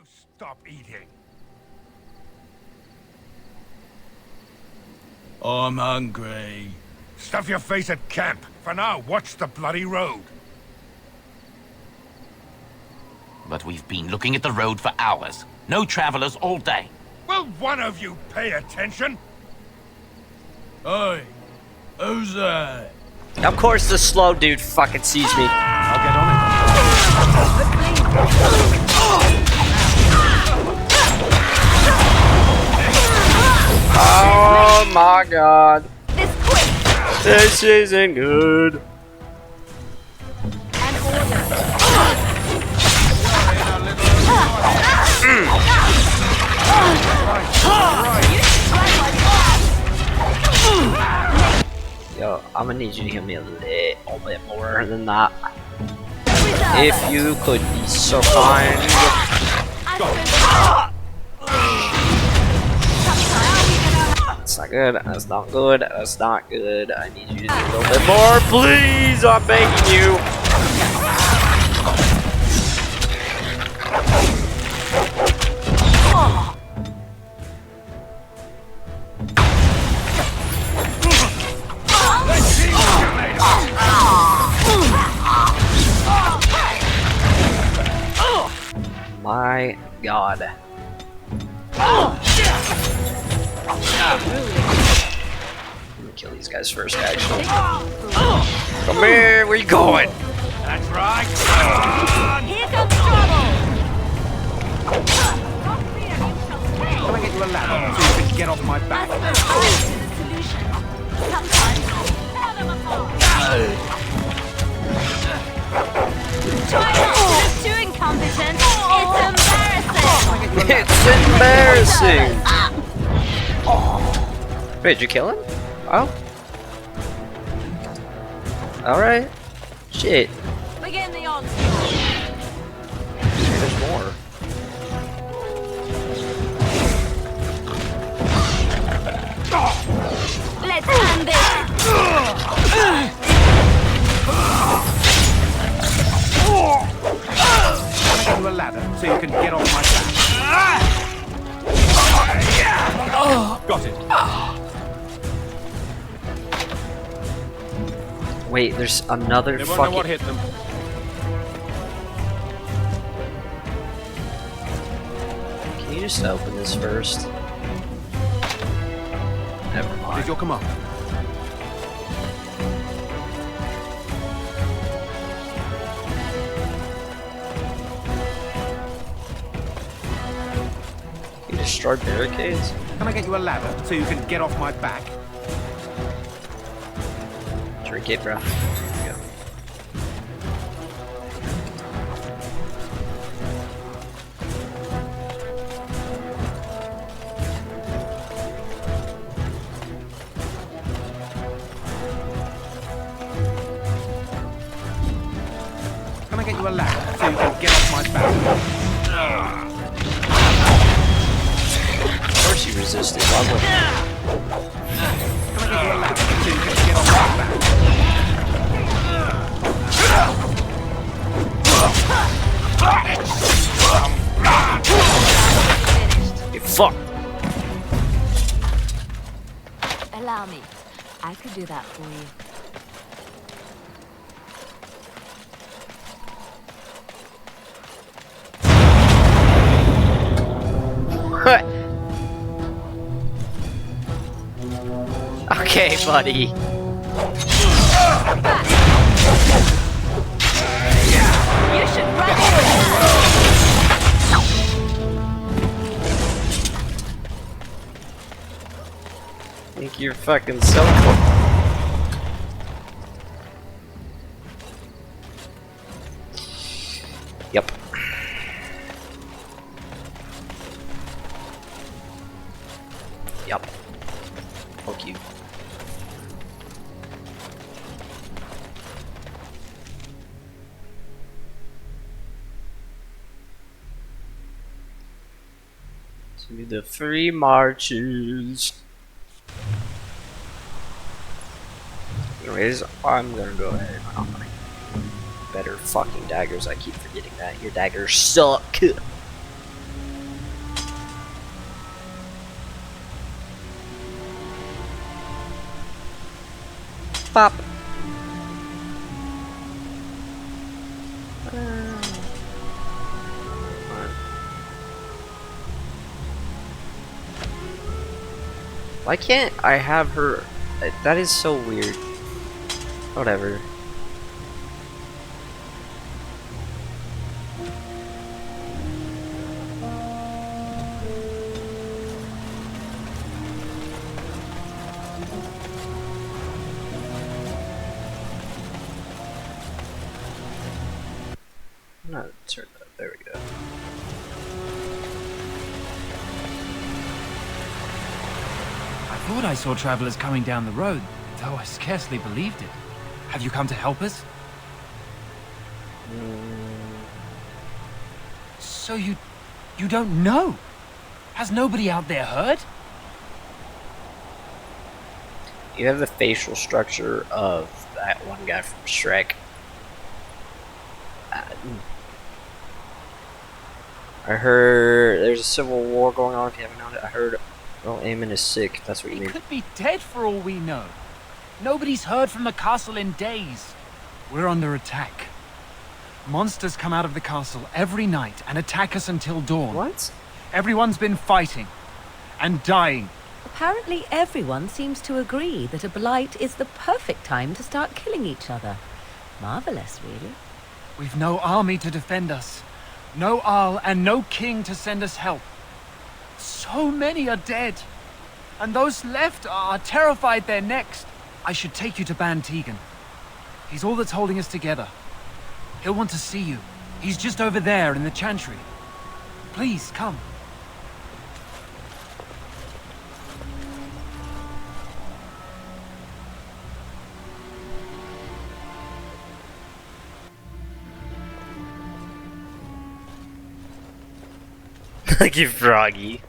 stop eating? I'm hungry. Stuff your face at camp. For now, watch the bloody road. But we've been looking at the road for hours. No travelers all day. Will one of you pay attention? Hey, who's that? Of course the slow dude fucking sees me. I'll get on it. Oh my god. This isn't good. Yo, I'm gonna need you to give me a little bit more than that. If you could be so kind. That's not good. That's not good. That's not good. I need you to do a little bit more, please. I'm begging you. My God. I'm gonna kill these guys first, actually. Come here, where you going? That's right. Here comes trouble! Can I get you a ladder so you can get off my back? It's too incompetent. It's embarrassing. It's embarrassing. Wait, did you kill him? Oh. Alright. Shit. Begin the onslaught. There's more. Let's end this. Can I get you a ladder so you can get off my back? Got it. Wait, there's another They won't know fucking. what hit them. Can you just open this first? Never What is mind. your command? You destroyed barricades? Can I get you a ladder so you can get off my back? Drink it, bro. There you go. Can I get you a ladder so you can get off my back? Of course you resisted. Why would Can I get you a ladder so you can get off my back? you fuck? Allow me. I could do that for you. Okay, buddy. You should run. Think you're fucking so cool. Yep. Yep. Fuck you. To the free marches. Anyways, I'm gonna go ahead and I'll make better fucking daggers. I keep forgetting that. Your daggers suck. Pop. Why can't I have her? That is so weird. Whatever. No, turn that. There we go. I thought I saw travelers coming down the road, though I scarcely believed it. Have you come to help us? So you don't know? Has nobody out there heard? You have the facial structure of that one guy from Shrek. I heard there's a civil war going on. If you haven't known it, I heard. Well, Eamon is sick. That's what you He mean. could be dead for all we know. Nobody's heard from the castle in days. We're under attack. Monsters come out of the castle every night and attack us until dawn. What? Everyone's been fighting and dying. Apparently everyone seems to agree that a blight is the perfect time to start killing each other. Marvelous, really. We've no army to defend us. No Arl and no king to send us help. So many are dead. And those left are terrified they're next. I should take you to Ban Tegan. He's all that's holding us together. He'll want to see you. He's just over there in the chantry. Please, come. Like you froggy.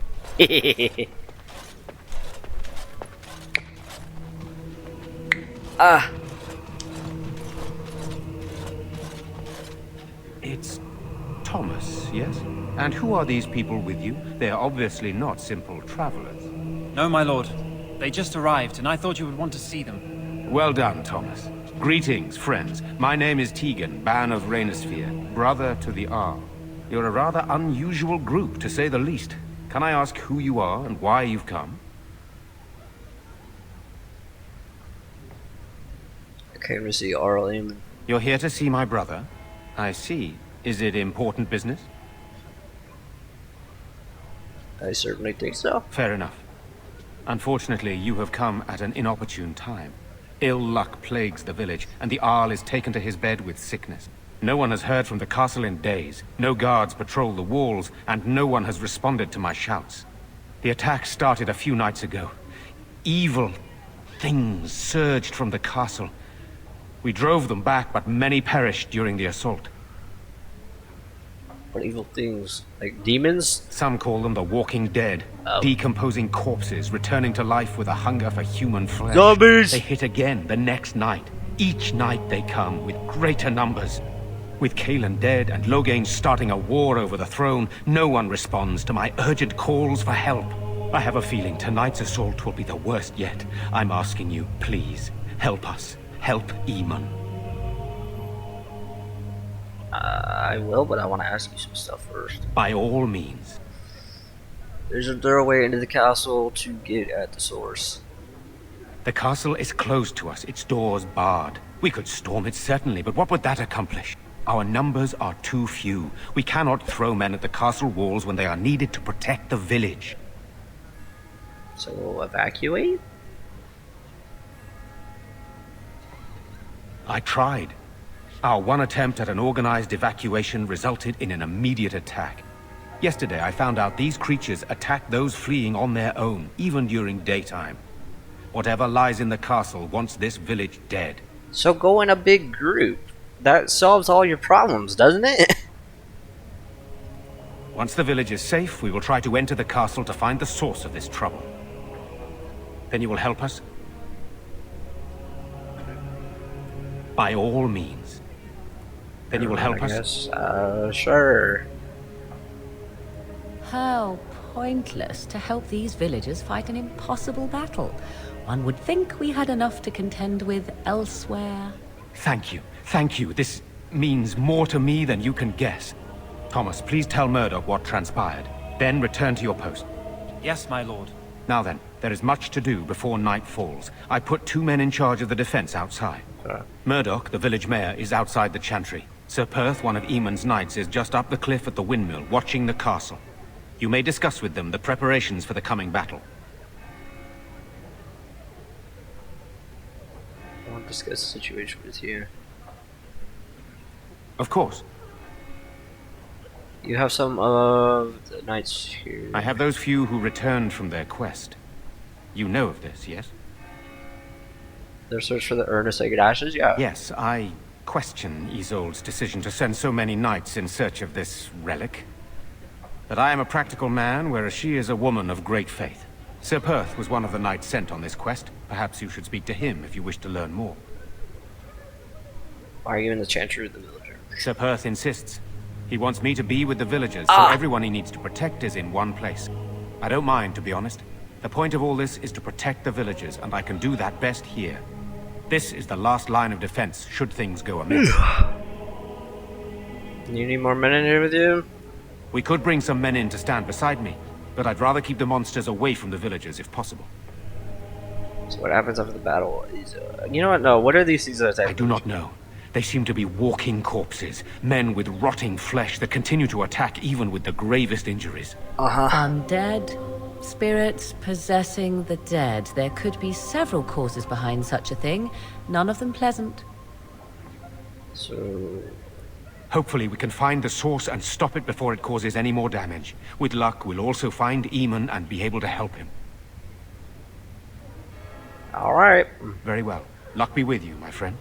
Ah. It's Thomas, yes? And who are these people with you? They are obviously not simple travelers. No, my lord. They just arrived, and I thought you would want to see them. Well done, Thomas. Greetings, friends. My name is Tegan, Ban of Rainersphere, brother to the Arl. You're a rather unusual group, to say the least. Can I ask who you are and why you've come? I came to see Arl Eamon. You're here to see my brother? I see. Is it important business? I certainly think so. Fair enough. Unfortunately, you have come at an inopportune time. Ill luck plagues the village, and the Arl is taken to his bed with sickness. No one has heard from the castle in days. No guards patrol the walls, and no one has responded to my shouts. The attack started a few nights ago. Evil things surged from the castle. We drove them back, but many perished during the assault. What evil things? Like demons? Some call them the walking dead. Oh. Decomposing corpses, returning to life with a hunger for human flesh. Zombies! They hit again the next night. Each night they come with greater numbers. With Kaelin dead and Loghain starting a war over the throne, no one responds to my urgent calls for help. I have a feeling tonight's assault will be the worst yet. I'm asking you, please, help us. Help Eamon. I will, but I want to ask you some stuff first. By all means. There's a doorway into the castle to get at the source. The castle is closed to us, its doors barred. We could storm it certainly, but what would that accomplish? Our numbers are too few. We cannot throw men at the castle walls when they are needed to protect the village. So we'll evacuate? I tried. Our one attempt at an organized evacuation resulted in an immediate attack. Yesterday I found out these creatures attack those fleeing on their own, even during daytime. Whatever lies in the castle wants this village dead. So go in a big group. That solves all your problems, doesn't it? Once the village is safe, we will try to enter the castle to find the source of this trouble. Then you will help us? By all means. Then you will help I us? guess, sure. Help. pointless to help these villagers fight an impossible battle. One would think we had enough to contend with elsewhere. Thank you. Thank you. This means more to me than you can guess. Thomas, please tell Murdoch what transpired. Then return to your post. Yes, my lord. Now then, there is much to do before night falls. I put 2 men in charge of the defense outside. Murdoch, the village mayor, is outside the chantry. Sir Perth, one of Eamon's knights, is just up the cliff at the windmill, watching the castle. You may discuss with them the preparations for the coming battle. I want to discuss the situation with you. Of course. You have some of the knights here. I have those few who returned from their quest. You know of this, yes? Their search for the urn of sacred ashes? Yeah. Yes, I question Isolde's decision to send so many knights in search of this relic. But I am a practical man, whereas she is a woman of great faith. Sir Perth was one of the knights sent on this quest. Perhaps you should speak to him if you wish to learn more. Why are you in the chantry of the villager? Sir Perth insists. He wants me to be with the villagers, so everyone he needs to protect is in one place. I don't mind, to be honest. The point of all this is to protect the villagers, and I can do that best here. This is the last line of defense, should things go amiss. You need more men in here with you? We could bring some men in to stand beside me, but I'd rather keep the monsters away from the villagers if possible. So what happens after the battle is... you know what? No, what are these attacks? I do not know. They seem to be walking corpses, men with rotting flesh that continue to attack even with the gravest injuries. Undead, spirits possessing the dead. There could be several causes behind such a thing, none of them pleasant. So... Hopefully we can find the source and stop it before it causes any more damage. With luck, we'll also find Eamon and be able to help him. Alright. Very well. Luck be with you, my friend.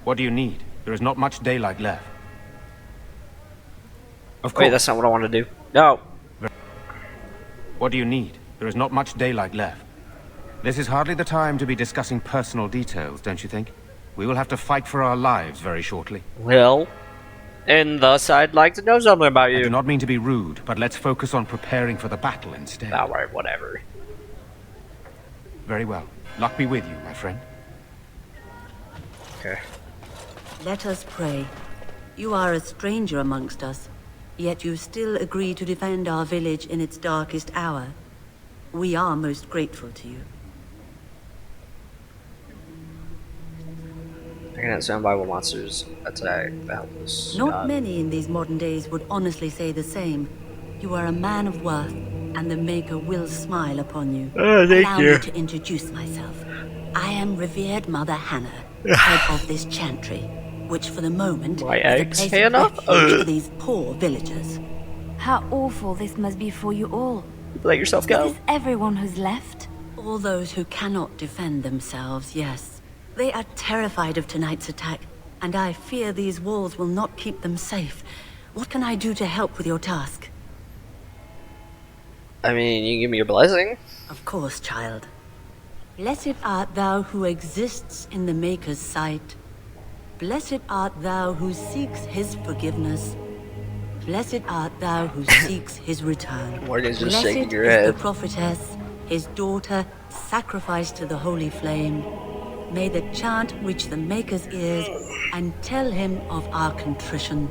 What do you need? There is not much daylight left. Of course. Wait, that's not what I want to do. No. What do you need? There is not much daylight left. This is hardly the time to be discussing personal details, don't you think? We will have to fight for our lives very shortly. Well, and thus I'd like to know something about I do you. not mean to be rude, but let's focus on preparing for the battle instead. Alright, whatever. Very well. Luck be with you, my friend. Okay. Let us pray. You are a stranger amongst us, yet you still agree to defend our village in its darkest hour. We are most grateful to you. I cannot stand by while monsters attack the helpless. Not many in these modern days would honestly say the same. You are a man of worth, and the Maker will smile upon you. Allow me to introduce myself. I am revered Mother Hannah, head of this chantry, which for the moment My is a eggs, place Hannah? of refuge for these poor villagers. How awful this must be for you all. Let yourself Is go. this everyone who's left? All those who cannot defend themselves, yes. They are terrified of tonight's attack, and I fear these walls will not keep them safe. What can I do to help with your task? I mean, you can give me your blessing. Of course, child. Blessed art thou who exists in the Maker's sight. Blessed art thou who seeks his forgiveness. Blessed art thou who seeks his return. Morgan's just Blessed shaking your is head. the prophetess, his daughter, sacrificed to the holy flame. May the chant reach the Maker's ears and tell him of our contrition.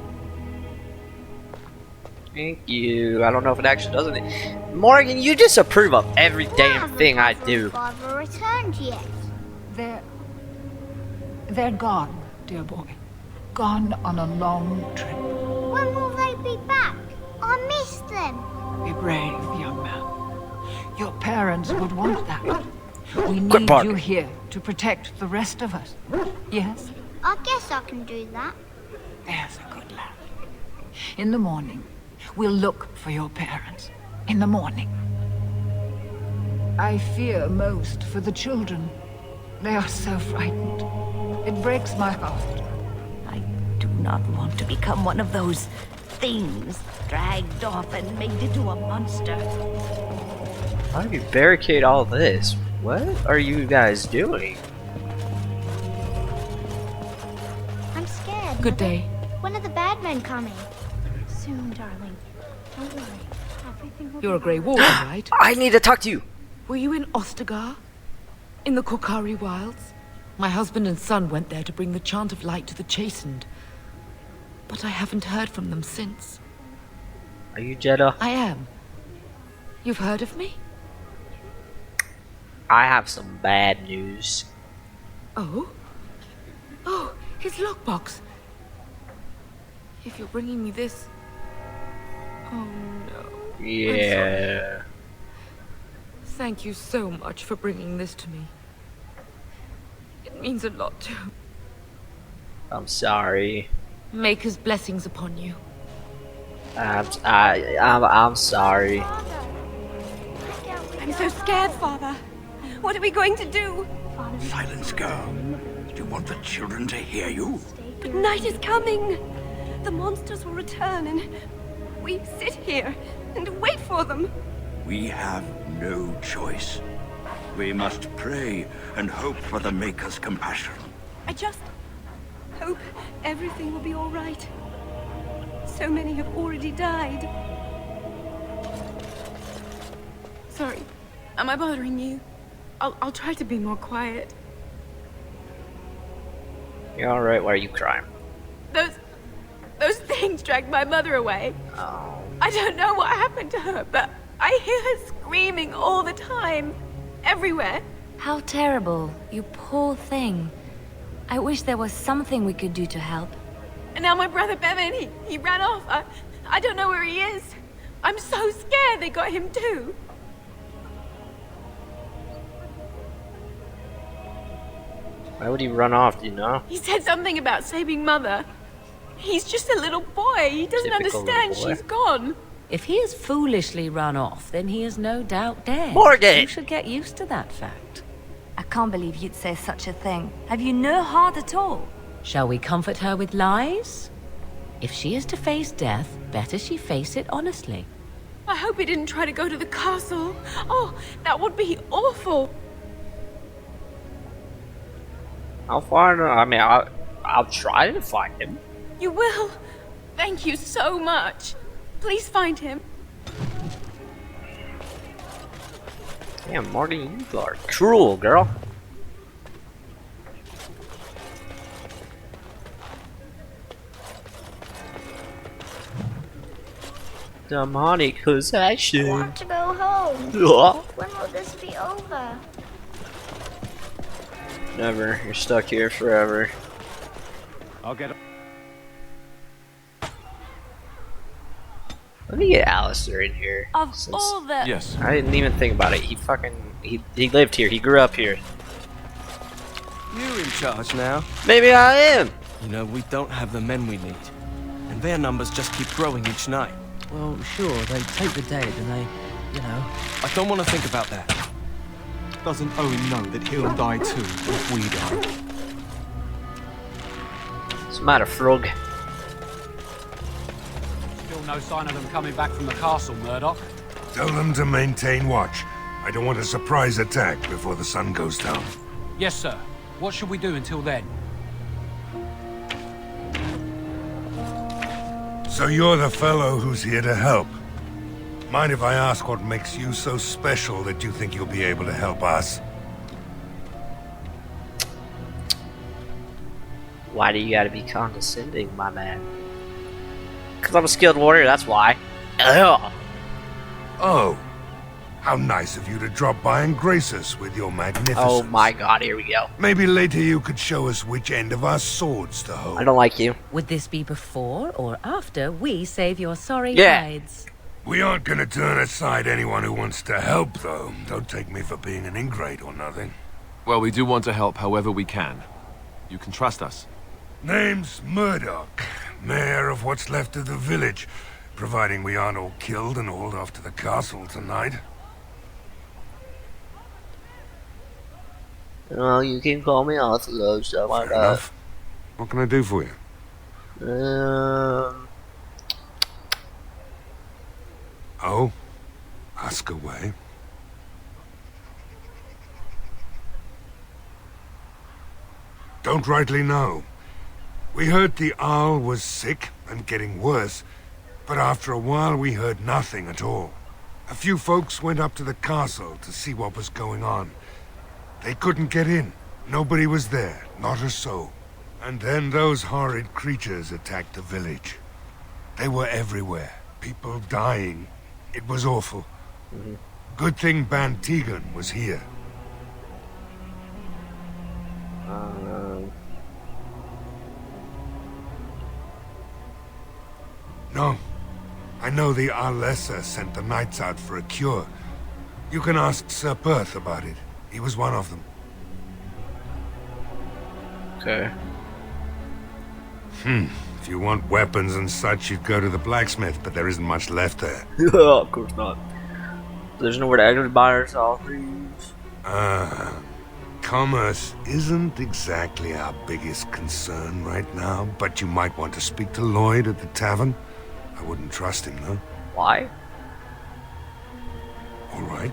Thank you. I don't know if it actually does anything. Morgan, you disapprove of every damn thing I do. Father returned yet? They're gone, dear boy. Gone on a long trip. When will they be back? I miss them. Be brave, young man. Your parents would want that. We Quit need barking. you here to protect the rest of us. Yes? I guess I can do that. There's a good lad. In the morning, we'll look for your parents. In the morning. I fear most for the children. They are so frightened. It breaks my heart. I do not want to become one of those things dragged off and made into a monster. How do you barricade all this? What are you guys doing? I'm scared. Good day. When are the bad men coming? Soon, darling. Don't worry. Everything will You're a be Grey alright. Warden, right? I need to talk to you. Were you in Ostagar? In the Korkari Wilds? My husband and son went there to bring the chant of light to the chastened. But I haven't heard from them since. Are you Jeddah? I am. You've heard of me? I have some bad news. Oh? Oh, his lockbox. If you're bringing me this... Oh no. Yeah. Thank you so much for bringing this to me. It means a lot to... I'm sorry. Maker's blessings upon you. I'm sorry. I'm so scared, Father. What are we going to do? Silence, girl. Do you want the children to hear you? But night is coming. The monsters will return and we sit here and wait for them. We have no choice. We must pray and hope for the Maker's compassion. I just hope everything will be all right. So many have already died. Sorry, am I bothering you? I'll try to be more quiet. You're alright, why are you crying? Those things dragged my mother away. Oh. I don't know what happened to her, but I hear her screaming all the time. Everywhere. How terrible. You poor thing. I wish there was something we could do to help. And now my brother Bevan, he ran off. I don't know where he is. I'm so scared they got him too. Why would he run off, do you know? He said something about saving Mother. He's just a little boy. He doesn't Typical understand little boy. she's gone. If he has foolishly run off, then he is no doubt dead. Morgan! You should get used to that fact. I can't believe you'd say such a thing. Have you no heart at all? Shall we comfort her with lies? If she is to face death, better she face it honestly. I hope he didn't try to go to the castle. Oh, that would be awful. I'll find him. I mean, I'll try to find him. You will? Thank you so much. Please find him. Damn, Morgan, you are cruel, girl. Demonic possession. I want to go home. Ugh. When will this be over? Never. You're stuck here forever. I'll get... Let me get Alistair in here. Of all the... Yes. I didn't even think about it. He lived here. He grew up here. You're in charge now. Maybe I am. You know, we don't have the men we need. And their numbers just keep growing each night. Well, sure, they take the dead and they, you know... I don't want to think about that. Doesn't Owen know that he'll die too if we die? What's the matter, Frog? Still no sign of them coming back from the castle, Murdoch. Tell them to maintain watch. I don't want a surprise attack before the sun goes down. Yes, sir. What should we do until then? So you're the fellow who's here to help. Mind if I ask what makes you so special that you think you'll be able to help us? Why do you gotta be condescending, my man? Because I'm a skilled warrior, that's why. Ugh. Oh. How nice of you to drop by and grace us with your magnificence. Oh my god, here we go. Maybe later you could show us which end of our swords to hold. I don't like you. Would this be before or after we save your sorry Yeah. hides? We aren't gonna turn aside anyone who wants to help, though. Don't take me for being an ingrate or nothing. Well, we do want to help however we can. You can trust us. Name's Murdoch, mayor of what's left of the village, providing we aren't all killed and hauled off to the castle tonight. Well, you can call me Arthur, so why Fair not? enough. What can I do for you? Oh? Ask away. Don't rightly know. We heard the Arl was sick and getting worse, but after a while we heard nothing at all. A few folks went up to the castle to see what was going on. They couldn't get in. Nobody was there, not a soul. And then those horrid creatures attacked the village. They were everywhere. People dying. It was awful. Good thing Ban Tegan was here. No. I know the Arlessa sent the knights out for a cure. You can ask Sir Perth about it. He was one of them. Okay. If you want weapons and such, you'd go to the blacksmith, but there isn't much left there. Of course not. There's nowhere to actually buy or sell things. Commerce isn't exactly our biggest concern right now, but you might want to speak to Lloyd at the tavern. I wouldn't trust him, though. Why? All right.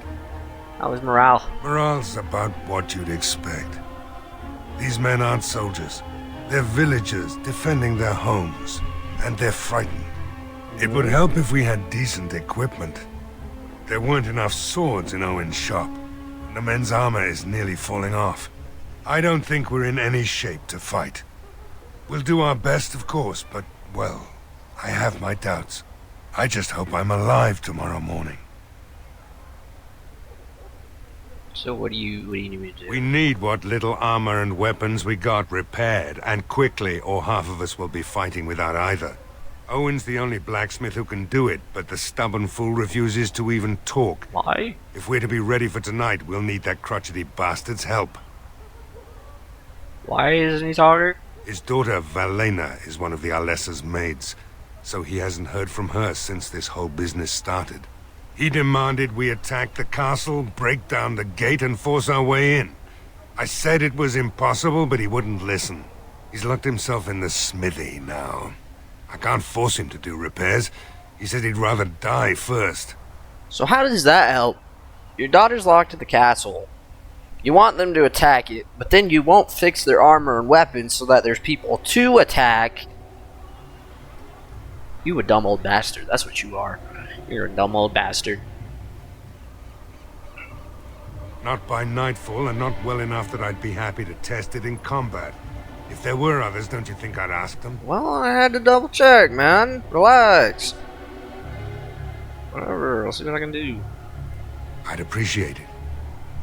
How is morale? Morale's about what you'd expect. These men aren't soldiers. They're villagers defending their homes, and they're frightened. It would help if we had decent equipment. There weren't enough swords in Owen's shop. The men's armor is nearly falling off. I don't think we're in any shape to fight. We'll do our best, of course, but, well, I have my doubts. I just hope I'm alive tomorrow morning. So what do you need me to do? We need what little armor and weapons we got repaired, and quickly, or half of us will be fighting without either. Owen's the only blacksmith who can do it, but the stubborn fool refuses to even talk. Why? If we're to be ready for tonight, we'll need that crotchety bastard's help. Why isn't he talking? His daughter, Valena, is one of the Alessa's maids, so he hasn't heard from her since this whole business started. He demanded we attack the castle, break down the gate, and force our way in. I said it was impossible, but he wouldn't listen. He's locked himself in the smithy now. I can't force him to do repairs. He said he'd rather die first. So how does that help? Your daughter's locked in the castle. You want them to attack it, but then you won't fix their armor and weapons so that there's people to attack. You a dumb old bastard. That's what you are. You're a dumb old bastard. Not by nightfall, and not well enough that I'd be happy to test it in combat. If there were others, don't you think I'd ask them? Well, I had to double check, man. Relax. Whatever, I'll see what I can do. I'd appreciate it.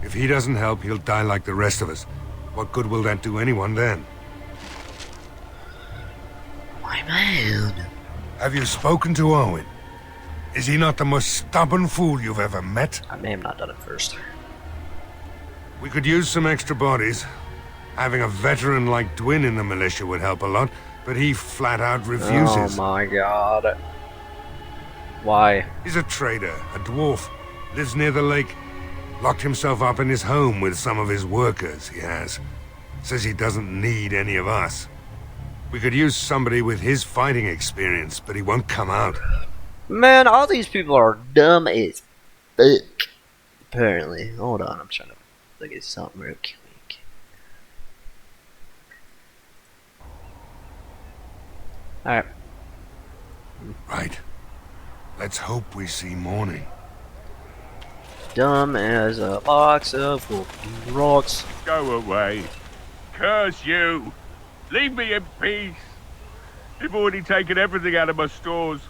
If he doesn't help, he'll die like the rest of us. What good will that do anyone then? My man. Have you spoken to Owen? Is he not the most stubborn fool you've ever met? I may have not done it first. We could use some extra bodies. Having a veteran like Dwin in the militia would help a lot, but he flat out refuses. Oh my god. Why? He's a trader, a dwarf. Lives near the lake. Locked himself up in his home with some of his workers, he has. Says he doesn't need any of us. We could use somebody with his fighting experience, but he won't come out. Man, all these people are dumb as fuck. Apparently. Hold on, I'm trying to look at something real quick. Alright. Right. Let's hope we see morning. Dumb as a box of fucking rocks. Go away. Curse you. Leave me in peace. You've already taken everything out of my stores.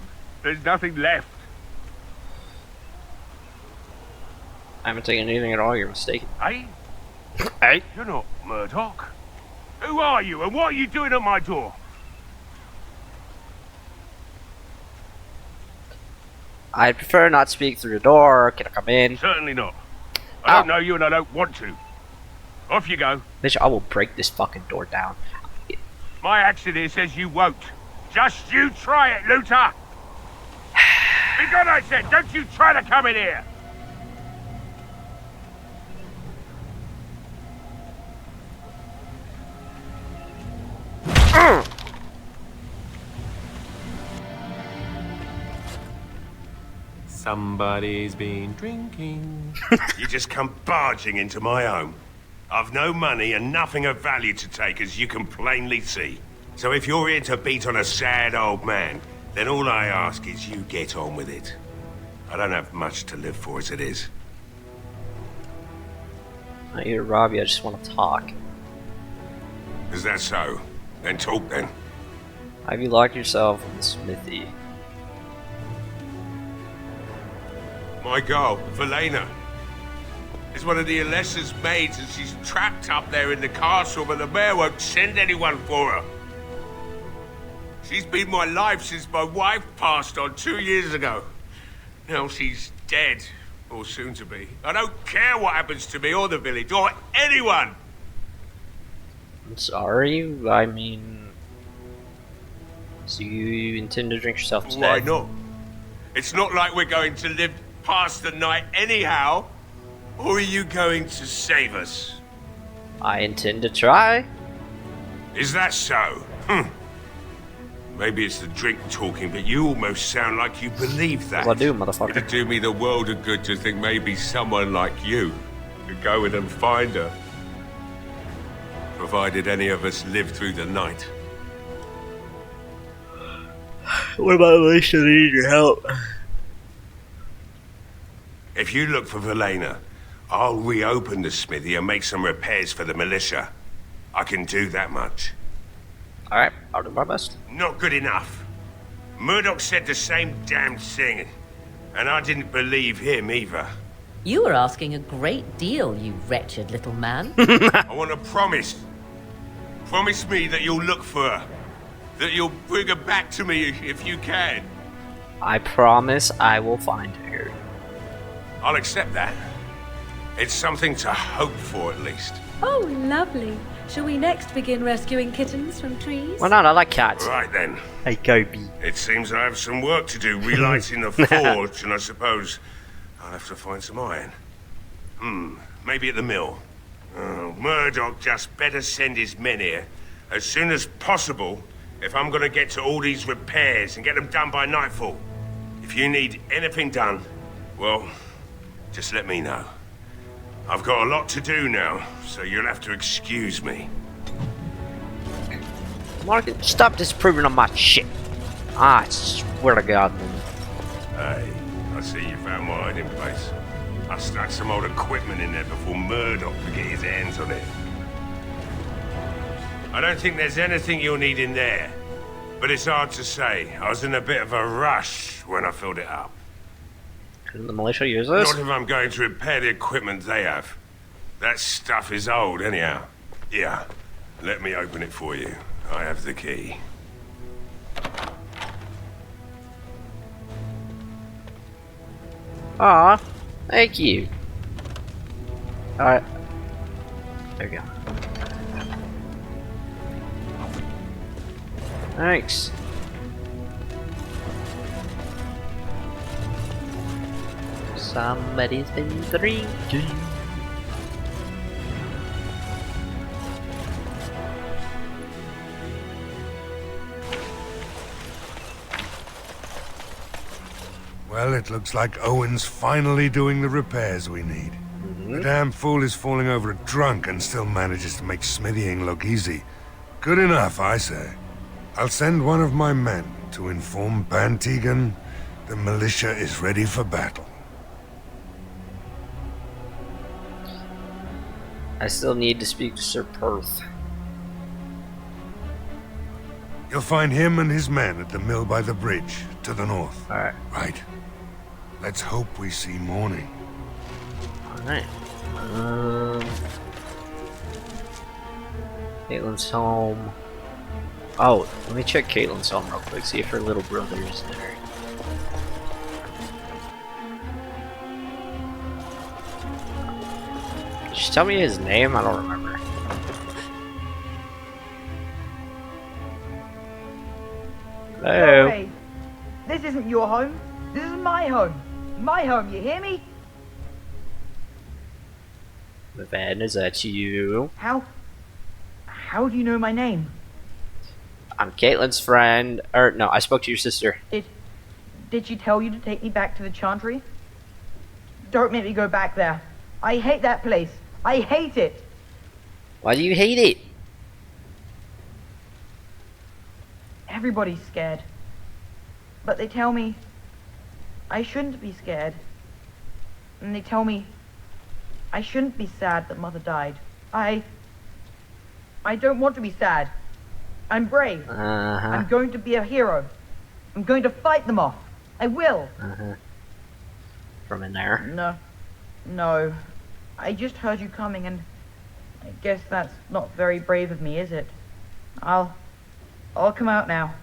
There's nothing left. I haven't taken anything at all, you're mistaken. Hey? Hey? You're not Murdoch. Who are you and what are you doing at my door? I'd prefer not speak through the door. Can I come in? Certainly not. I don't know you and I don't want to. Off you go. Bitch, I will break this fucking door down. My accent here says you won't. Just you try it, Luther. Be good, I said. Don't you try to come in here. Somebody's been drinking. You just come barging into my home. I've no money and nothing of value to take, as you can plainly see. So if you're here to beat on a sad old man, then all I ask is you get on with it. I don't have much to live for as it is. I'm not here to rob you, I just want to talk. Is that so? Then talk then. Have you locked yourself in the smithy? My girl, Velena, is one of the Alessa's maids and she's trapped up there in the castle, but the mayor won't send anyone for her. She's been my life since my wife passed on 2 years ago. Now she's dead, or soon to be. I don't care what happens to me or the village, or anyone! I'm sorry, I mean... So you intend to drink yourself to Why death? not? It's not like we're going to live past the night anyhow. Or are you going to save us? I intend to try. Is that so? Maybe it's the drink talking, but you almost sound like you believe that. Well, I do, motherfucker. It'd do me the world of good to think maybe someone like you could go in and find her. Provided any of us live through the night. What about Alicia? I need your help. If you look for Velena, I'll reopen the smithy and make some repairs for the militia. I can do that much. Alright, I'll do my best. Not good enough. Murdoch said the same damn thing, and I didn't believe him either. You were asking a great deal, you wretched little man. I want to promise. Promise me that you'll look for her. That you'll bring her back to me if you can. I promise I will find her. I'll accept that. It's something to hope for, at least. Oh, lovely. Shall we next begin rescuing kittens from trees? Why not? I like cats. Right then. Hey, Gobi. It seems I have some work to do relighting the forge, and I suppose I'll have to find some iron. Maybe at the mill. Oh, Murdoch just better send his men here as soon as possible if I'm gonna get to all these repairs and get them done by nightfall. If you need anything done, well, just let me know. I've got a lot to do now, so you'll have to excuse me. Mark, stop disapproving of my shit. I swear to God. Hey, I see you found my hiding place. I stuck some old equipment in there before Murdoch could get his hands on it. I don't think there's anything you'll need in there, but it's hard to say. I was in a bit of a rush when I filled it up. Couldn't the militia use this? Not if I'm going to repair the equipment they have. That stuff is old, anyhow. Yeah, let me open it for you. I have the key. Aw, thank you. Alright. There we go. Thanks. Somebody's been drinking. Well, it looks like Owen's finally doing the repairs we need. The damn fool is falling over drunk and still manages to make smithying look easy. Good enough, I say. I'll send one of my men to inform Bantegan the militia is ready for battle. I still need to speak to Sir Perth. You'll find him and his men at the mill by the bridge, to the north. Alright. Right. Let's hope we see morning. Alright. Caitlin's home. Oh, let me check Caitlin's home real quick, see if her little brother is there. Did she tell me his name? I don't remember. Hello? Hey, this isn't your home. This is my home. My home, you hear me? Van, is that you? How do you know my name? I'm Caitlin's friend. Or, no, I spoke to your sister. Did she tell you to take me back to the Chantry? Don't make me go back there. I hate that place. I hate it. Why do you hate it? Everybody's scared. But they tell me I shouldn't be scared. And they tell me I shouldn't be sad that Mother died. I don't want to be sad. I'm brave. I'm going to be a hero. I'm going to fight them off. I will. From in there. No. I just heard you coming, and I guess that's not very brave of me, is it? I'll come out now.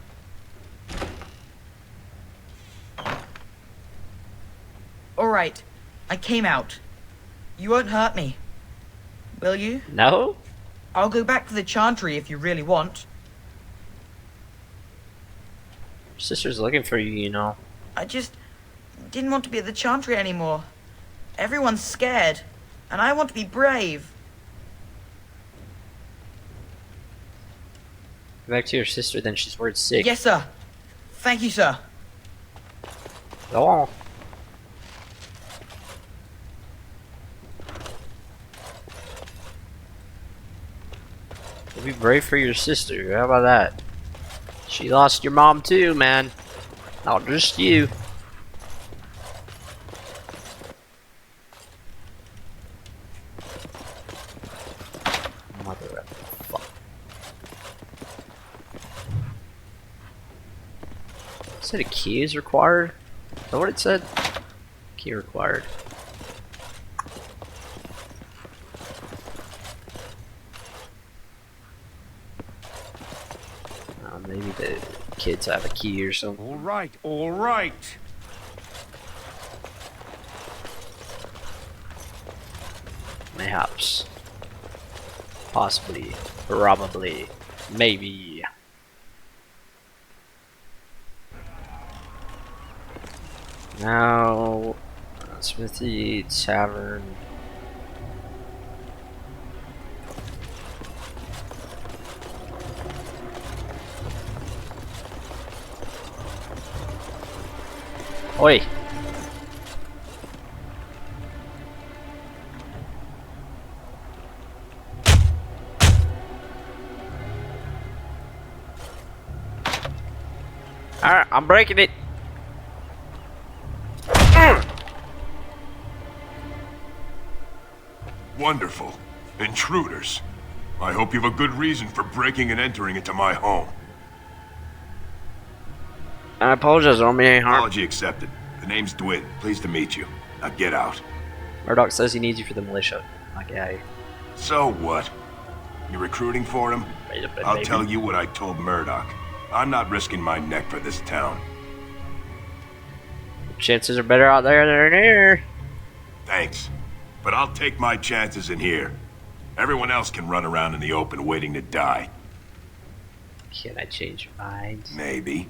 Alright, I came out. You won't hurt me, will you? No? I'll go back to the Chantry if you really want. Your sister's looking for you, you know. I just didn't want to be at the Chantry anymore. Everyone's scared, and I want to be brave. Go back to your sister, then she's worried sick. Yes, sir. Thank you, sir. Go on. Be brave for your sister. How about that? She lost your mom too, man. Not just you. Mother of fuck. It said a key is required. Is that what it said? Key required. Maybe the kids have a key or something. All right. Mayhaps. Possibly. Probably. Maybe. Now, Smithy Tavern. Oi! Alright, I'm breaking it. Wonderful. Intruders. I hope you have a good reason for breaking and entering into my home. I apologize, I don't mean any harm. Apology accepted. The name's Dwin. Pleased to meet you. Now get out. Murdoch says he needs you for the militia. Okay. So what? You recruiting for him? I'll tell you what I told Murdoch. I'm not risking my neck for this town. Chances are better out there than in here. Thanks. But I'll take my chances in here. Everyone else can run around in the open waiting to die. Can I change your mind? Maybe.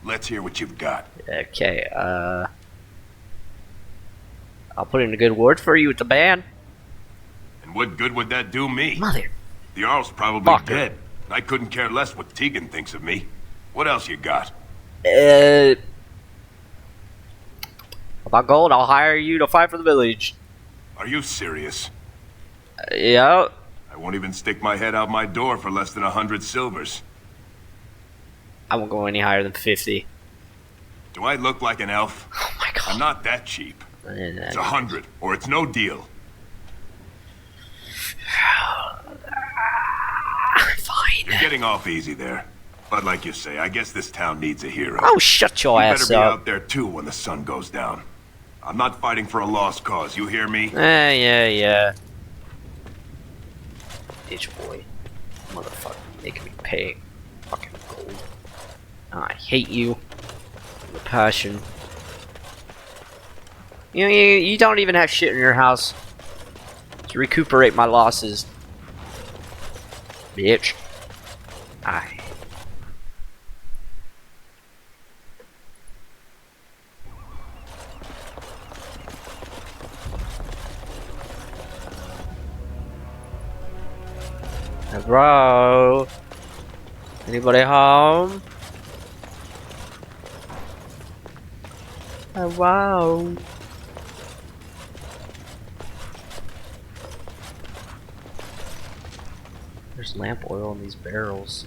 Let's hear what you've got. Okay, I'll put in a good word for you with the band. And what good would that do me? Mother. The Jarl's probably dead. I couldn't care less what Tegan thinks of me. What else you got? About gold, I'll hire you to fight for the village. Are you serious? Yeah. I won't even stick my head out my door for less than 100 silvers. I won't go any higher than 50. Do I look like an elf? Oh my god. I'm not that cheap. It's 100, or it's no deal. Fine. You're getting off easy there. But like you say, I guess this town needs a hero. Oh, shut your ass up. You better be out there too when the sun goes down. I'm not fighting for a lost cause, you hear me? Yeah. Bitch boy. Motherfucker, making me pay. Fucking gold. I hate you. With passion. You don't even have shit in your house to recuperate my losses. Bitch. Bro, anybody home? Oh, wow. There's lamp oil in these barrels.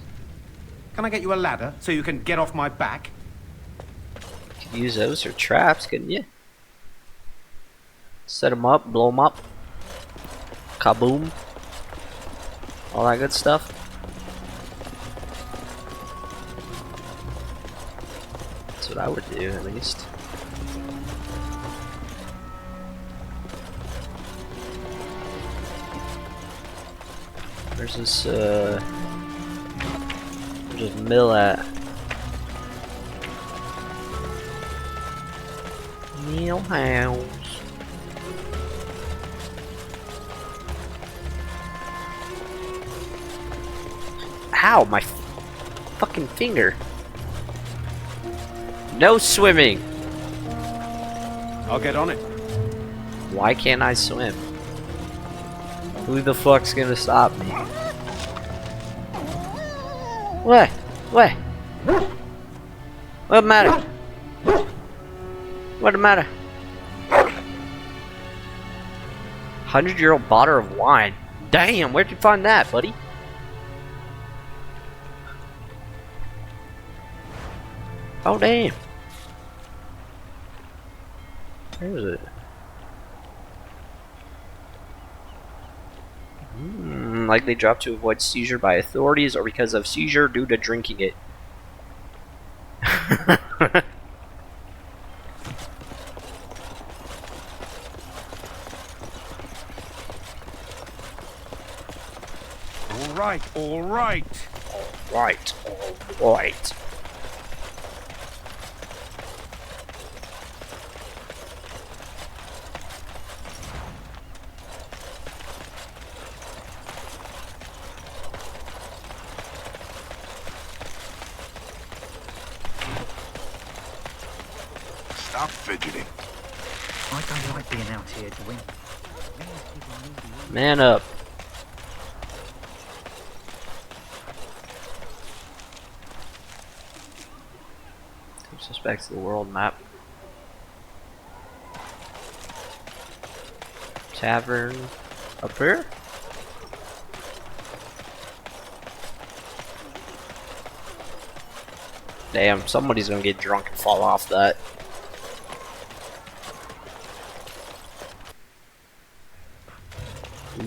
Can I get you a ladder so you can get off my back? Could use those for traps, couldn't you? Set them up, blow them up. Kaboom. All that good stuff. That's what I would do, at least. Where's this, where's this mill at? Mill house. Ow, my fucking finger. No swimming. I'll get on it. Why can't I swim? Who the fuck's gonna stop me? What? What? What matter? What the matter? 100-year-old bottle of wine. Damn, where'd you find that, buddy? Oh damn. Where is it? Likely dropped to avoid seizure by authorities or because of seizure due to drinking it. All right, all right. Right, all right. Stop fidgeting. I don't like being out here to win. Man up. Takes us back to the world map. Tavern up here? Damn, somebody's gonna get drunk and fall off that.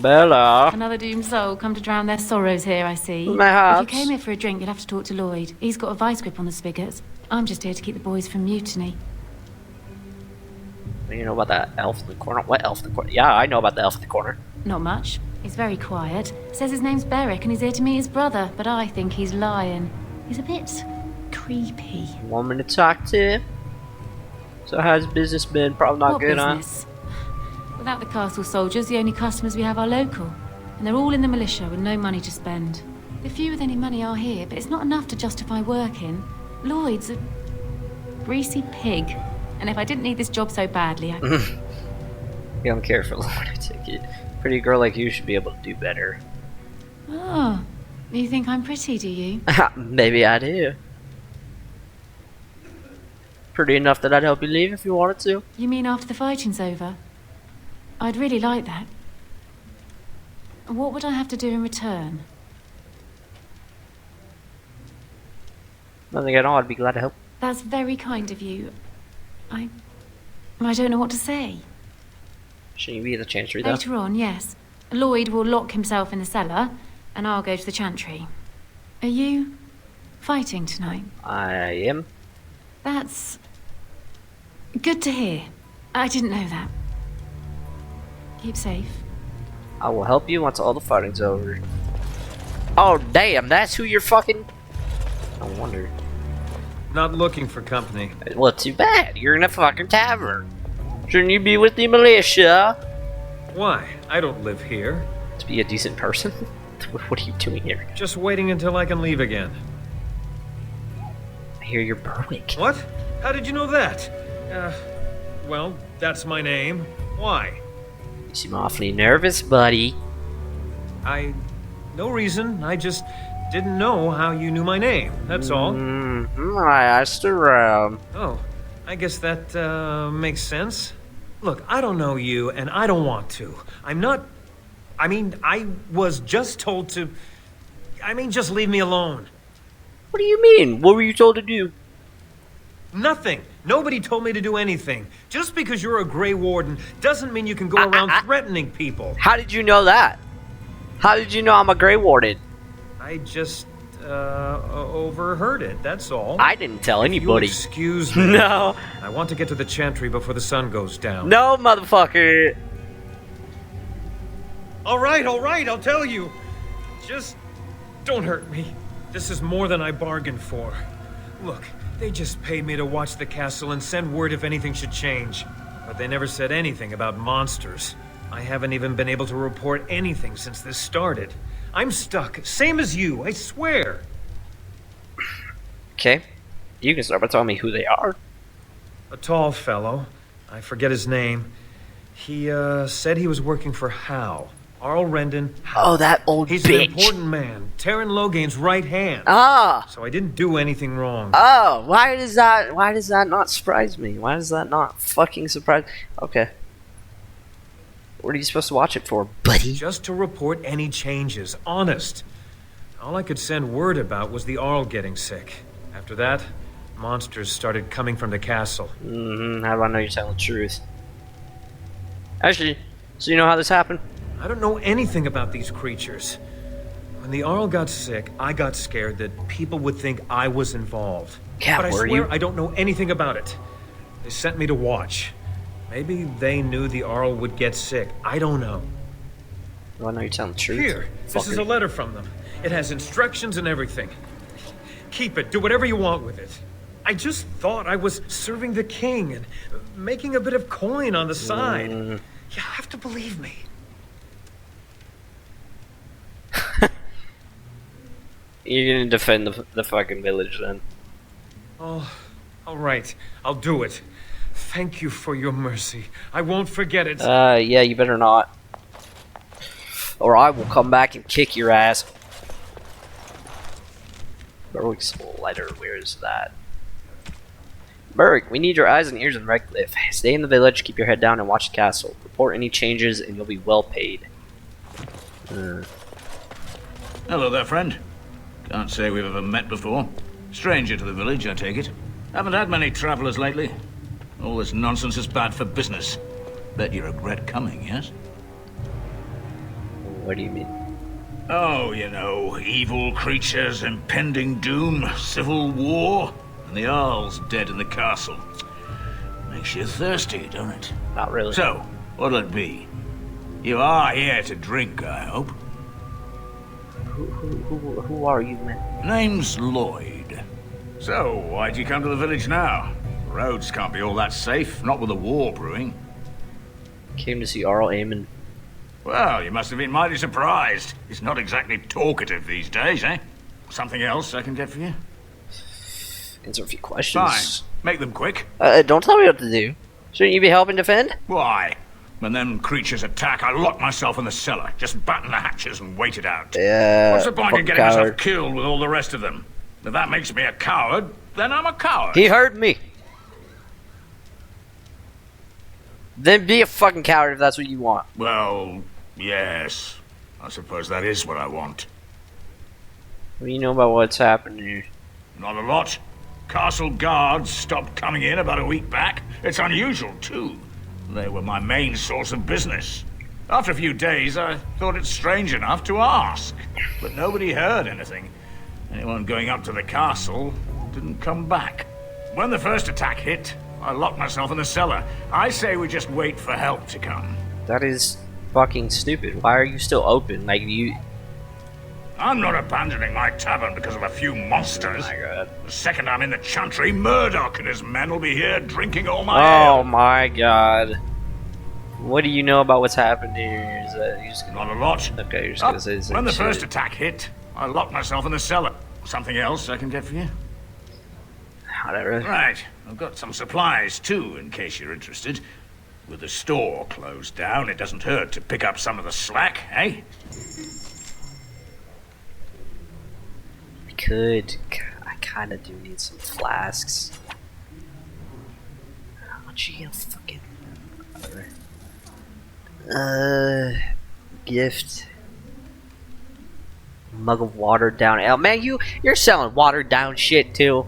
Bella. Another doomed soul come to drown their sorrows here, I see. Perhaps. If you came here for a drink, you'd have to talk to Lloyd. He's got a vice grip on the spigots. I'm just here to keep the boys from mutiny. You know about that elf in the corner? What elf in the corner? Yeah, I know about the elf in the corner. Not much. He's very quiet. Says his name's Beric and he's here to meet his brother, but I think he's lying. He's a bit creepy. Want me to talk to him? So how's business been? Probably not What good, business? Without the castle soldiers, the only customers we have are local. And they're all in the militia with no money to spend. The few with any money are here, but it's not enough to justify working. Lloyd's a greasy pig. And if I didn't need this job so badly, I... You don't care for Lloyd, I take it. Pretty girl like you should be able to do better. Oh, you think I'm pretty, do you? Maybe I do. Pretty enough that I'd help you leave if you wanted to. You mean after the fighting's over? I'd really like that. What would I have to do in return? Nothing at all, I'd be glad to help. That's very kind of you. I don't know what to say. Shouldn't you be at the chantry, though? Later on, yes. Lloyd will lock himself in the cellar, and I'll go to the chantry. Are you fighting tonight? I am. That's good to hear. I didn't know that. Keep safe. I will help you once all the fighting's over. Oh, damn, that's who you're fucking... No wonder. Not looking for company. Well, too bad. You're in a fucking tavern. Shouldn't you be with the militia? Why? I don't live here. To be a decent person? What are you doing here? Just waiting until I can leave again. I hear you're Berwick. What? How did you know that? Well, that's my name. Why? You seem awfully nervous, buddy. No reason. I just didn't know how you knew my name. That's all. I asked around. Oh, I guess that makes sense. Look, I don't know you, and I don't want to. I was just told to... just leave me alone. What do you mean? What were you told to do? Nothing. Nobody told me to do anything. Just because you're a Grey Warden doesn't mean you can go around threatening people. How did you know that? How did you know I'm a Grey Warden? I just, overheard it, that's all. I didn't tell anybody. Excuse me. No. I want to get to the Chantry before the sun goes down. No, motherfucker. All right, I'll tell you. Just don't hurt me. This is more than I bargained for. Look, they just paid me to watch the castle and send word if anything should change. But they never said anything about monsters. I haven't even been able to report anything since this started. I'm stuck, same as you, I swear. Okay. You can start by telling me who they are. A tall fellow. I forget his name. He, said he was working for Hal. Arl Rendon. Oh, that old He's bitch. an important man. Terran Logain's right hand. Ah. So I didn't do anything wrong. Oh, why does that not surprise me? Why does that not fucking surprise? Okay. What are you supposed to watch it for, buddy? Just to report any changes, honest. All I could send word about was the Arl getting sick. After that, monsters started coming from the castle. How do I know you're telling the truth? Actually, so you know how this happened? I don't know anything about these creatures. When the Arl got sick, I got scared that people would think I was involved. Yeah, but I were swear you? I don't know anything about it. They sent me to watch. Maybe they knew the Arl would get sick. I don't know. Do I know you're telling the truth? Here, this is a letter from them. It has instructions and everything. Keep it. Do whatever you want with it. I just thought I was serving the king and making a bit of coin on the side. You have to believe me. You're gonna defend the fucking village then. Oh, all right. I'll do it. Thank you for your mercy. I won't forget it. Yeah, you better not. Or I will come back and kick your ass. Berwick's letter, where is that? Berwick, we need your eyes and ears in RedCliffe. Stay in the village, keep your head down, and watch the castle. Report any changes, and you'll be well paid. Hello there, friend. Can't say we've ever met before. Stranger to the village, I take it. Haven't had many travelers lately. All this nonsense is bad for business. Bet you regret coming, yes? What do you mean? Oh, you know, evil creatures, impending doom, civil war, and the Arl's dead in the castle. Makes you thirsty, don't it? Not really. So, what'll it be? You are here to drink, I hope. Who are you, man? Name's Lloyd. So, why'd you come to the village now? Roads can't be all that safe, not with a war brewing. Came to see Arl Eamon. Well, you must have been mighty surprised. He's not exactly talkative these days, eh? Something else I can get for you? Answer a few questions. Fine. Make them quick. Don't tell me what to do. Shouldn't you be helping defend? Why? When them creatures attack, I lock myself in the cellar. Just batten the hatches and wait it out. Yeah. What's the point in getting coward. myself killed with all the rest of them? If that makes me a coward, then I'm a coward. He heard me. Then be a fucking coward if that's what you want. Well, yes. I suppose that is what I want. What do you know about what's happened here? Not a lot. Castle guards stopped coming in about a week back. It's unusual, too. They were my main source of business. After a few days, I thought it strange enough to ask. But nobody heard anything. Anyone going up to the castle didn't come back. When the first attack hit, I locked myself in the cellar. I say we just wait for help to come. That is fucking stupid. Why are you still open? Like, you... I'm not abandoning my tavern because of a few monsters. Oh my god. The second I'm in the Chantry, Murdoch and his men will be here drinking all my ale. Oh my god. What do you know about what's happened here? Is that you're just gonna... Not a lot. Okay, you're just gonna say When the shit. first attack hit, I locked myself in the cellar. Something else I can get for you? Whatever. Right. I've got some supplies, too, in case you're interested. With the store closed down, it doesn't hurt to pick up some of the slack, eh? I kinda do need some flasks. Oh, gee, fucking... Gift. Mug of watered down ale. Man, you're selling watered down shit too.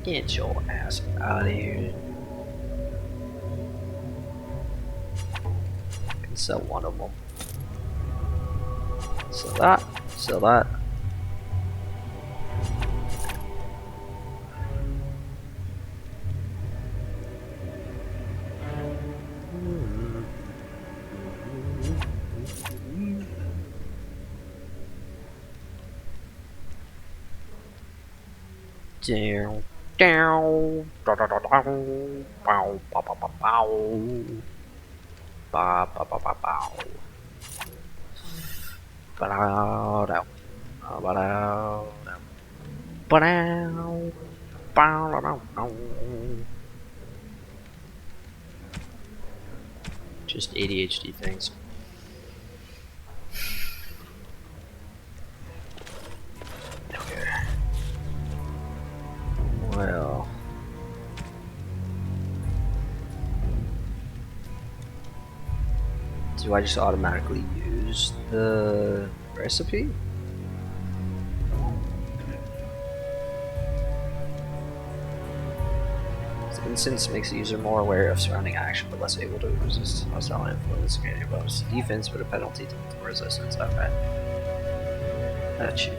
Get your ass out of here. Can sell one of them. Sell that. Sell that. Down, down, da da da down, bow, bow, bow, bow, bow, bow, bow, bow, bow, bow, bow, down, bow, down, bow, down, bow, down. Just ADHD things. Well, do I just automatically use the recipe? Incense makes the user more aware of surrounding action, but less able to resist hostile influence. Community bonus defense, but a penalty to resistance. Okay. Got you.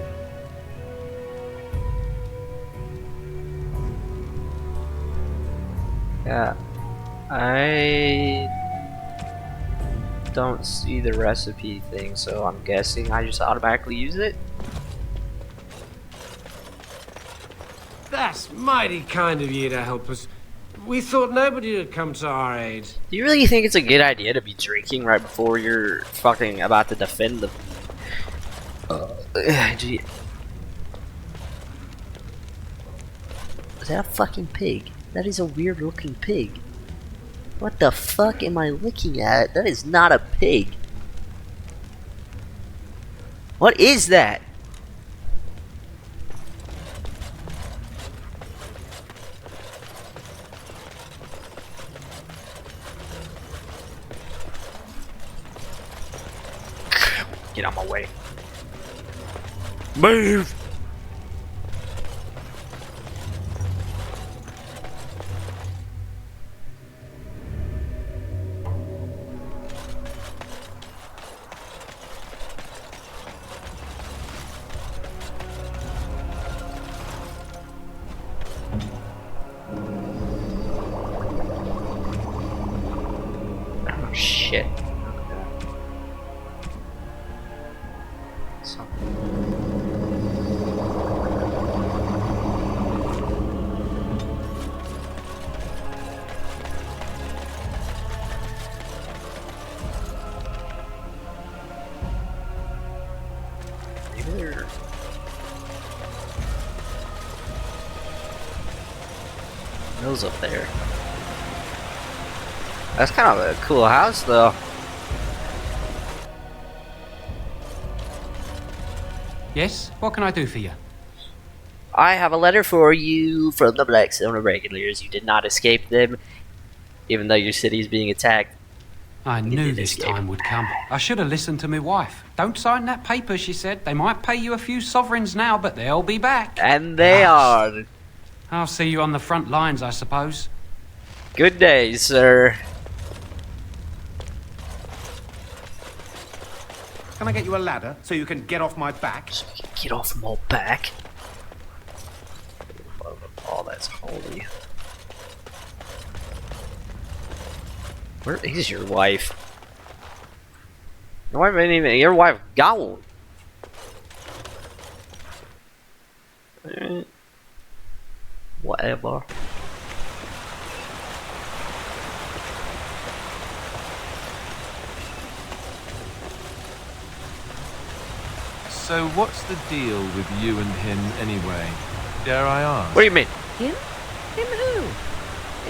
Yeah, I don't see the recipe thing, so I'm guessing I just automatically use it. That's mighty kind of you to help us. We thought nobody would come to our aid. Do you really think it's a good idea to be drinking right before you're fucking about to defend the... Is that a fucking pig? That is a weird looking pig. What the fuck am I looking at? That is not a pig. What is that? Get out my way. Move! Oh shit. Mill's up there. That's kind of a cool house, though. Yes? What can I do for you? I have a letter for you from the Blackstone regulars. You did not escape them, even though your city is being attacked. I knew this time would come. I should have listened to my wife. Don't sign that paper, she said. They might pay you a few sovereigns now, but they'll be back. And they are. I'll see you on the front lines, I suppose. Good day, sir. Can I get you a ladder so you can get off my back? So you can get off my back? Oh, that's holy. Where is your wife? Your wife ain't even. Your wife gone. Whatever. So what's the deal with you and him anyway? Dare I ask? What do you mean? Him? Him who?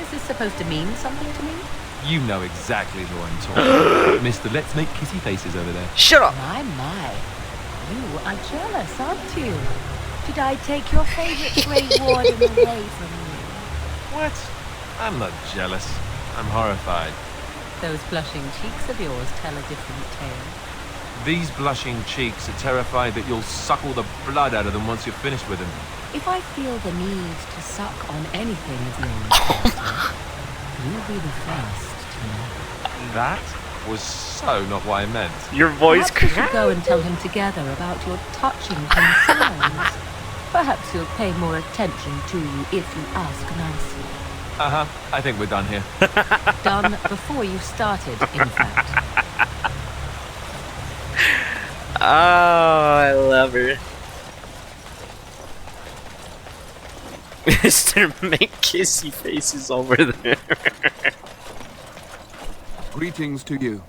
Is this supposed to mean something to me? You know exactly who I'm talking about. Mister, let's make kissy faces over there. Shut up! My. You are jealous, aren't you? Did I take your favorite Grey Warden away from you? What? I'm not jealous. I'm horrified. Those blushing cheeks of yours tell a different tale. These blushing cheeks are terrified that you'll suck all the blood out of them once you're finished with them. If I feel the need to suck on anything of yours, you'll be the first to know. That was so not what I meant. Your voice Perhaps we should go and tell him together about your touching concerns. Perhaps he'll pay more attention to you if you ask nicely. Uh-huh. I think we're done here. Done before you started, in fact. Oh, I love her. Mr. Make kissy faces over there. Greetings to you.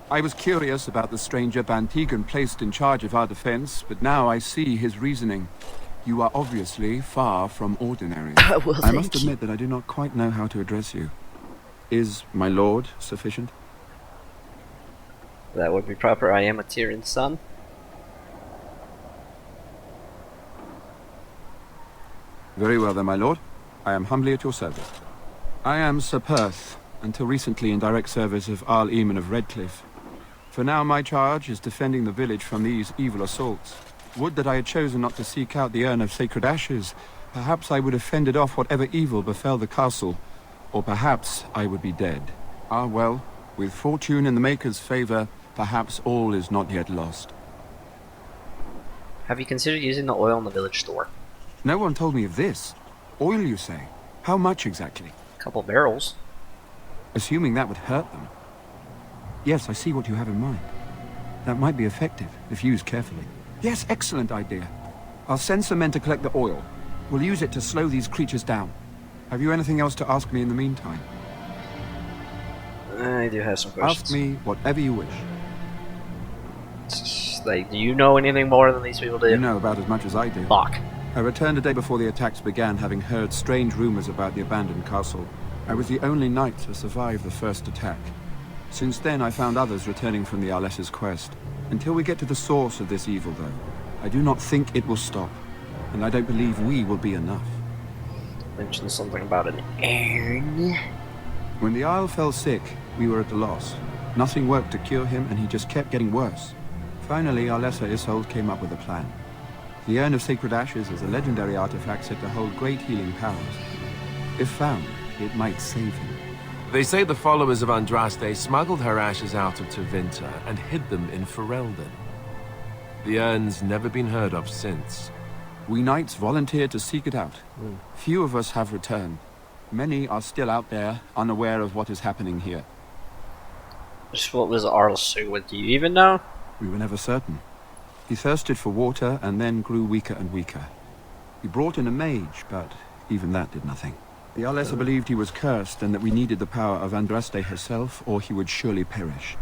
I was curious about the stranger Bantigan placed in charge of our defense, but now I see his reasoning. You are obviously far from ordinary. Well, I must admit that I do not quite know how to address you. Is my lord sufficient? That would be proper. I am a Tyrion's son. Very well then, my lord. I am humbly at your service. I am Sir Perth, until recently in direct service of Arl Eamon of RedCliffe. For now my charge is defending the village from these evil assaults. Would that I had chosen not to seek out the urn of sacred ashes. Perhaps I would have fended off whatever evil befell the castle, or perhaps I would be dead. Ah well, with fortune in the Maker's favor, perhaps all is not yet lost. Have you considered using the oil in the village store? No one told me of this. Oil, you say? How much exactly? A couple barrels. Assuming that would hurt them. Yes, I see what you have in mind. That might be effective, if used carefully. Yes, excellent idea. I'll send some men to collect the oil. We'll use it to slow these creatures down. Have you anything else to ask me in the meantime? I do have some questions. Ask me whatever you wish. Like, do you know anything more than these people do? You know about as much as I do. Fuck. I returned a day before the attacks began, having heard strange rumors about the abandoned castle. I was the only knight to survive the first attack. Since then, I found others returning from the Arlessa's quest. Until we get to the source of this evil, though, I do not think it will stop. And I don't believe we will be enough. Mentioned something about an urn. When the Isle fell sick, we were at a loss. Nothing worked to cure him, and he just kept getting worse. Finally, Arlessa Isolde came up with a plan. The Urn of Sacred Ashes is a legendary artifact said to hold great healing powers. If found, it might save him. They say the followers of Andraste smuggled her ashes out of Tevinter and hid them in Ferelden. The urn's never been heard of since. We knights volunteered to seek it out. Few of us have returned. Many are still out there, unaware of what is happening here. Just what was Arlsu? Do you even know? We were never certain. He thirsted for water and then grew weaker and weaker. He brought in a mage, but even that did nothing. The Arlessa believed he was cursed and that we needed the power of Andraste herself, or he would surely perish.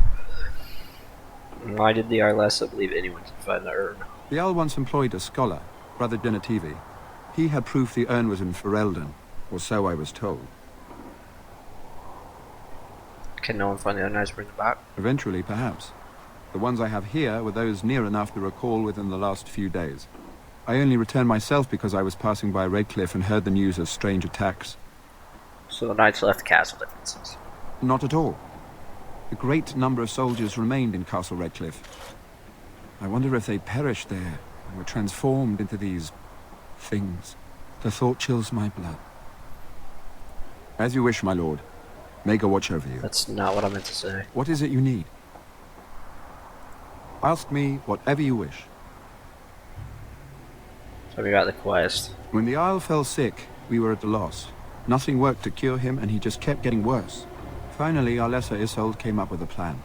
Why did the Arlessa believe anyone could find the urn? The Arl once employed a scholar, Brother Genetivi. He had proof the urn was in Ferelden, or so I was told. Can no one find the urn and bring it back? Eventually, perhaps. The ones I have here were those near enough to recall within the last few days. I only returned myself because I was passing by RedCliffe and heard the news of strange attacks. So the knights left castle defenses? Not at all. A great number of soldiers remained in Castle RedCliffe. I wonder if they perished there and were transformed into these things. The thought chills my blood. As you wish, my lord. May God watch over you. That's not what I meant to say. What is it you need? Ask me whatever you wish. Tell me about the quest. When the Isle fell sick, we were at a loss. Nothing worked to cure him, and he just kept getting worse. Finally, Arlessa Isolde came up with a plan.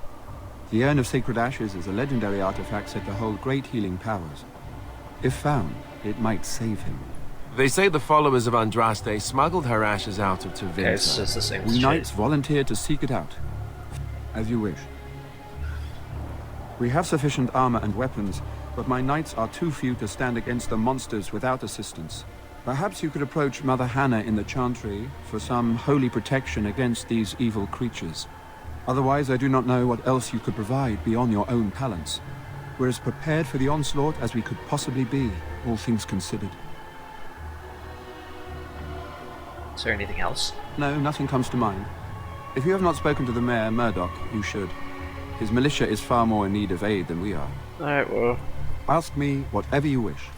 The Urn of Sacred Ashes is a legendary artifact said to hold great healing powers. If found, it might save him. They say the followers of Andraste smuggled her ashes out of Tevinter. Okay, it's just the same We shit. knights volunteered to seek it out. As you wish. We have sufficient armor and weapons, but my knights are too few to stand against the monsters without assistance. Perhaps you could approach Mother Hannah in the Chantry for some holy protection against these evil creatures. Otherwise, I do not know what else you could provide beyond your own talents. We're as prepared for the onslaught as we could possibly be, all things considered. Is there anything else? No, nothing comes to mind. If you have not spoken to the mayor, Murdoch, you should. His militia is far more in need of aid than we are. Alright, well. Ask me whatever you wish.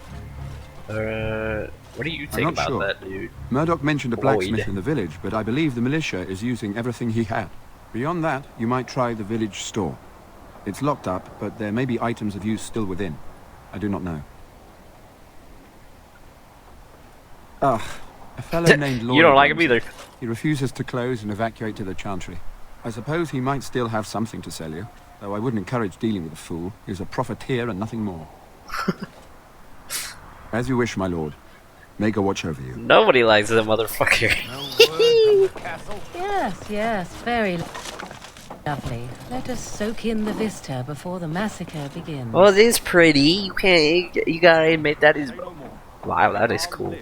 What do you think about that, dude? Murdoch mentioned a blacksmith Lloyd. in the village, but I believe the militia is using everything he had. Beyond that, you might try the village store. It's locked up, but there may be items of use still within. I do not know. A fellow named Lloyd. You don't like him either. He refuses to close and evacuate to the Chantry. I suppose he might still have something to sell you, though I wouldn't encourage dealing with a fool. He's a profiteer and nothing more. As you wish, my lord. May God watch over you. Nobody likes that motherfucker. Yes, very lovely. Let us soak in the vista before the massacre begins. Well, it is pretty. You can't. You gotta admit that is. Wow, that is cool.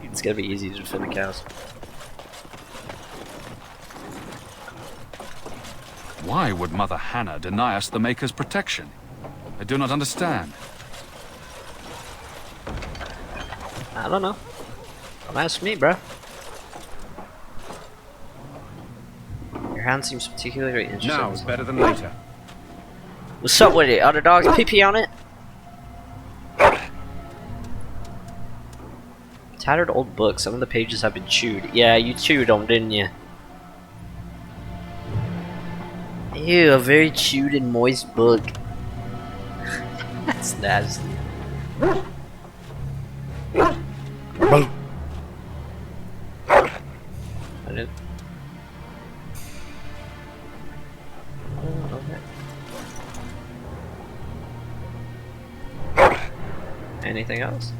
It's gonna be easy to defend the castle. Why would Mother Hannah deny us the Maker's protection? I do not understand. I don't know. Don't ask me, bro. Your hand seems particularly interesting. Now is better than later. What's up with it? Are the dogs pee-pee on it? Tattered old book. Some of the pages have been chewed. Yeah, you chewed them, didn't you? Ew, a very chewed and moist book. That's nasty. I didn't. Oh, okay. Anything else?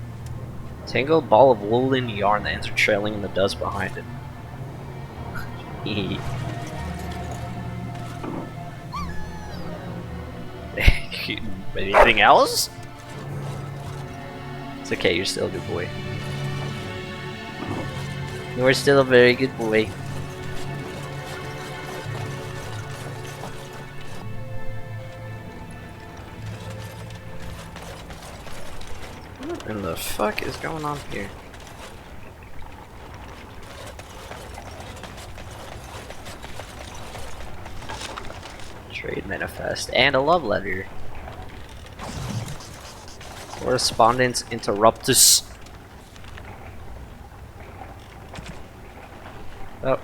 Tangled ball of woolen yarn that ends are trailing in the dust behind it. Anything else? It's okay, you're still a good boy. You're still a very good boy. What in the fuck is going on here? Trade manifest and a love letter. Correspondence interruptus. Oh.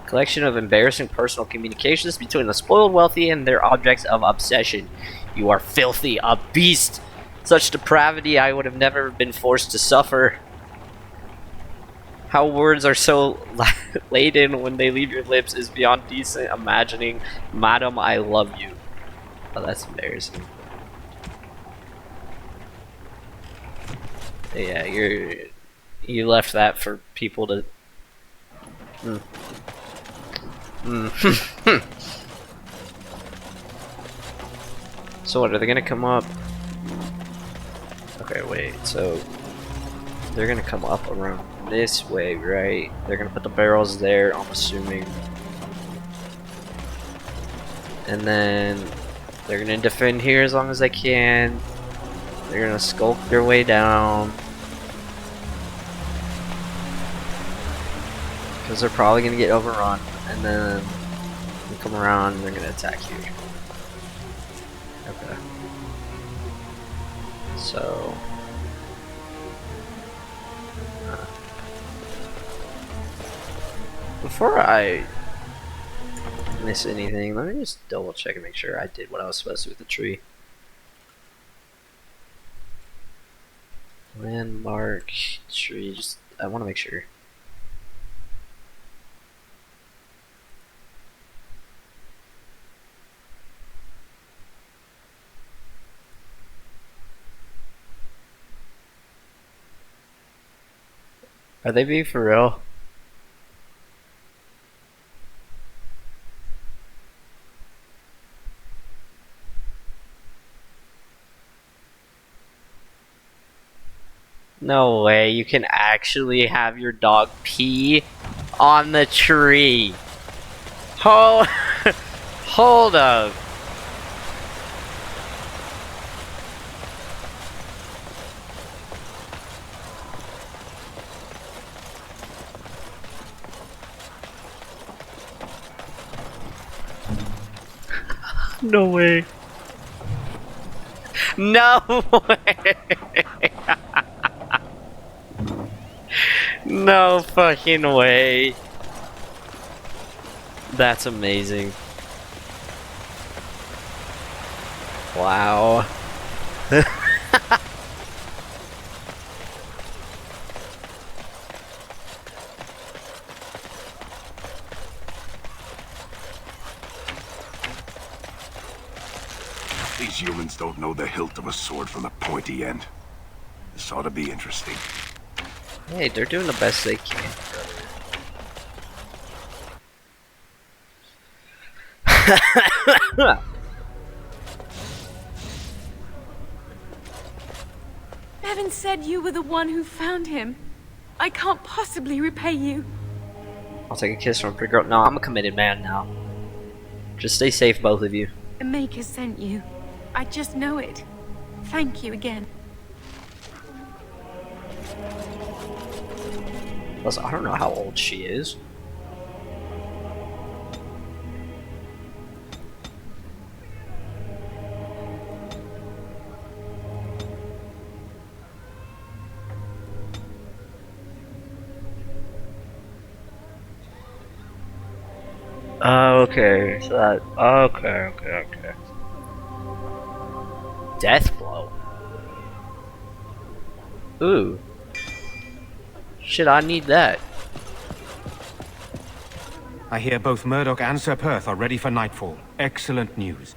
Collection of embarrassing personal communications between the spoiled wealthy and their objects of obsession. You are filthy, a beast. Such depravity I would have never been forced to suffer. How words are so laden when they leave your lips is beyond decent imagining. Madam, I love you. Oh, that's embarrassing. Yeah, you left that for people to. So what, are they gonna come up? Okay, wait, so they're gonna come up around this way, right? They're gonna put the barrels there, I'm assuming. And then they're gonna defend here as long as they can. They're gonna skulk their way down. Because they're probably gonna get overrun. And then they come around and they're gonna attack you. Okay. So before I miss anything, let me just double check and make sure I did what I was supposed to with the tree. Landmark tree, just I want to make sure. Are they being for real? No way, you can actually have your dog pee on the tree. Hold up. No way. No way. No fucking way. That's amazing. Wow. These humans don't know the hilt of a sword from the pointy end. This ought to be interesting. Hey, they're doing the best they can, brother. Bevan said you were the one who found him. I can't possibly repay you. I'll take a kiss from a pretty girl. No, I'm a committed man now. Just stay safe, both of you. The Maker sent you. I just know it. Thank you again. Plus, I don't know how old she is. Okay, so that, okay. Death blow. Ooh. Shit, I need that. I hear both Murdoch and Sir Perth are ready for nightfall. Excellent news.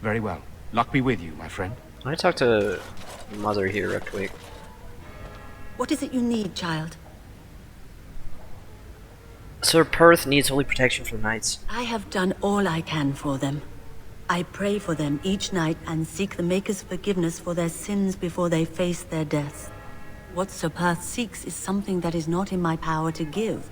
Very well. Luck be with you, my friend. Can I talk to Mother here real quick? What is it you need, child? Sir Perth needs holy protection for the knights. I have done all I can for them. I pray for them each night and seek the Maker's forgiveness for their sins before they face their deaths. What Sir Perth seeks is something that is not in my power to give.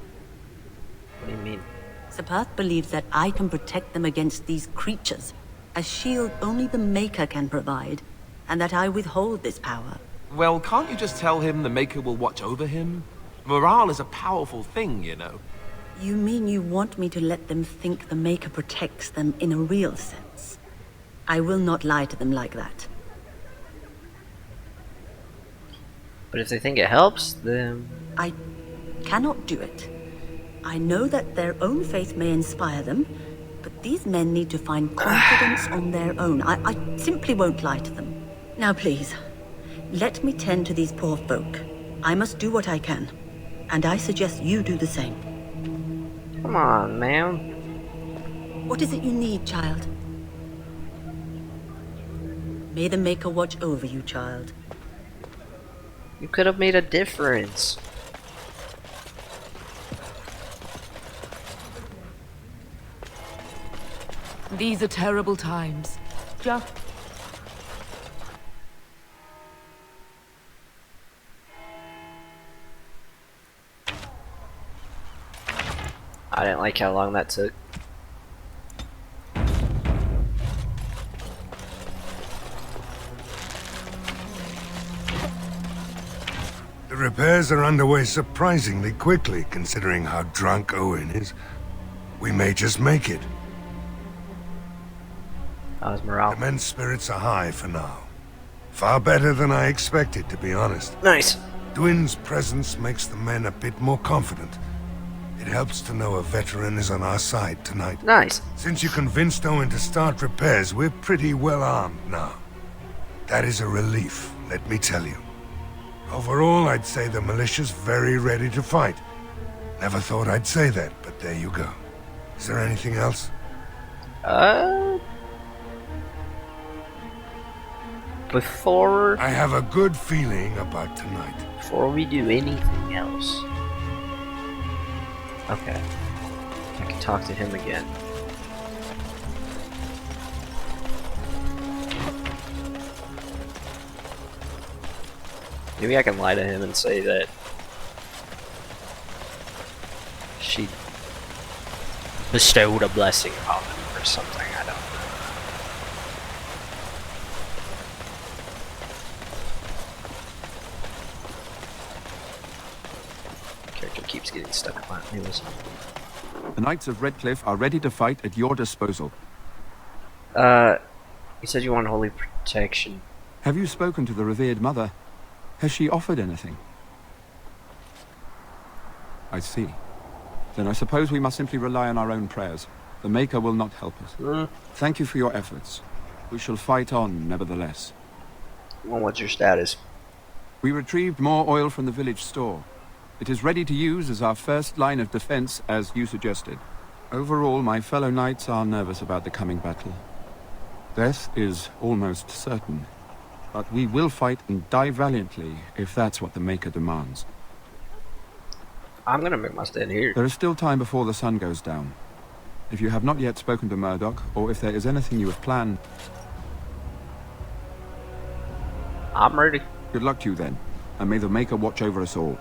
What do you mean? Sir Perth believes that I can protect them against these creatures, a shield only the Maker can provide, and that I withhold this power. Well, can't you just tell him the Maker will watch over him? Morale is a powerful thing, you know. You mean you want me to let them think the Maker protects them in a real sense? I will not lie to them like that. But if they think it helps, then... I cannot do it. I know that their own faith may inspire them, but these men need to find confidence on their own. I simply won't lie to them. Now please, let me tend to these poor folk. I must do what I can, and I suggest you do the same. Come on, man. What is it you need, child? May the Maker watch over you, child. You could have made a difference. These are terrible times. Just... I didn't like how long that took. The repairs are underway surprisingly quickly, considering how drunk Owen is. We may just make it. How's morale? The men's spirits are high for now. Far better than I expected, to be honest. Nice. Dwin's presence makes the men a bit more confident. It helps to know a veteran is on our side tonight. Nice. Since you convinced Owen to start repairs, we're pretty well armed now. That is a relief, let me tell you. Overall, I'd say the militia's very ready to fight. Never thought I'd say that, but there you go. Is there anything else? Before... I have a good feeling about tonight. Before we do anything else... Okay. I can talk to him again. Maybe I can lie to him and say that she bestowed a blessing upon him or something, I don't know. Character keeps getting stuck on it. Anyways. The Knights of RedCliffe are ready to fight at your disposal. You said you want holy protection. Have you spoken to the revered mother? Has she offered anything? I see. Then I suppose we must simply rely on our own prayers. The Maker will not help us. Thank you for your efforts. We shall fight on, nevertheless. Well, what's your status? We retrieved more oil from the village store. It is ready to use as our first line of defense, as you suggested. Overall, my fellow knights are nervous about the coming battle. Death is almost certain. But we will fight and die valiantly, if that's what the Maker demands. I'm gonna make my stand here. There is still time before the sun goes down. If you have not yet spoken to Murdoch, or if there is anything you have planned... I'm ready. Good luck to you then, and may the Maker watch over us all.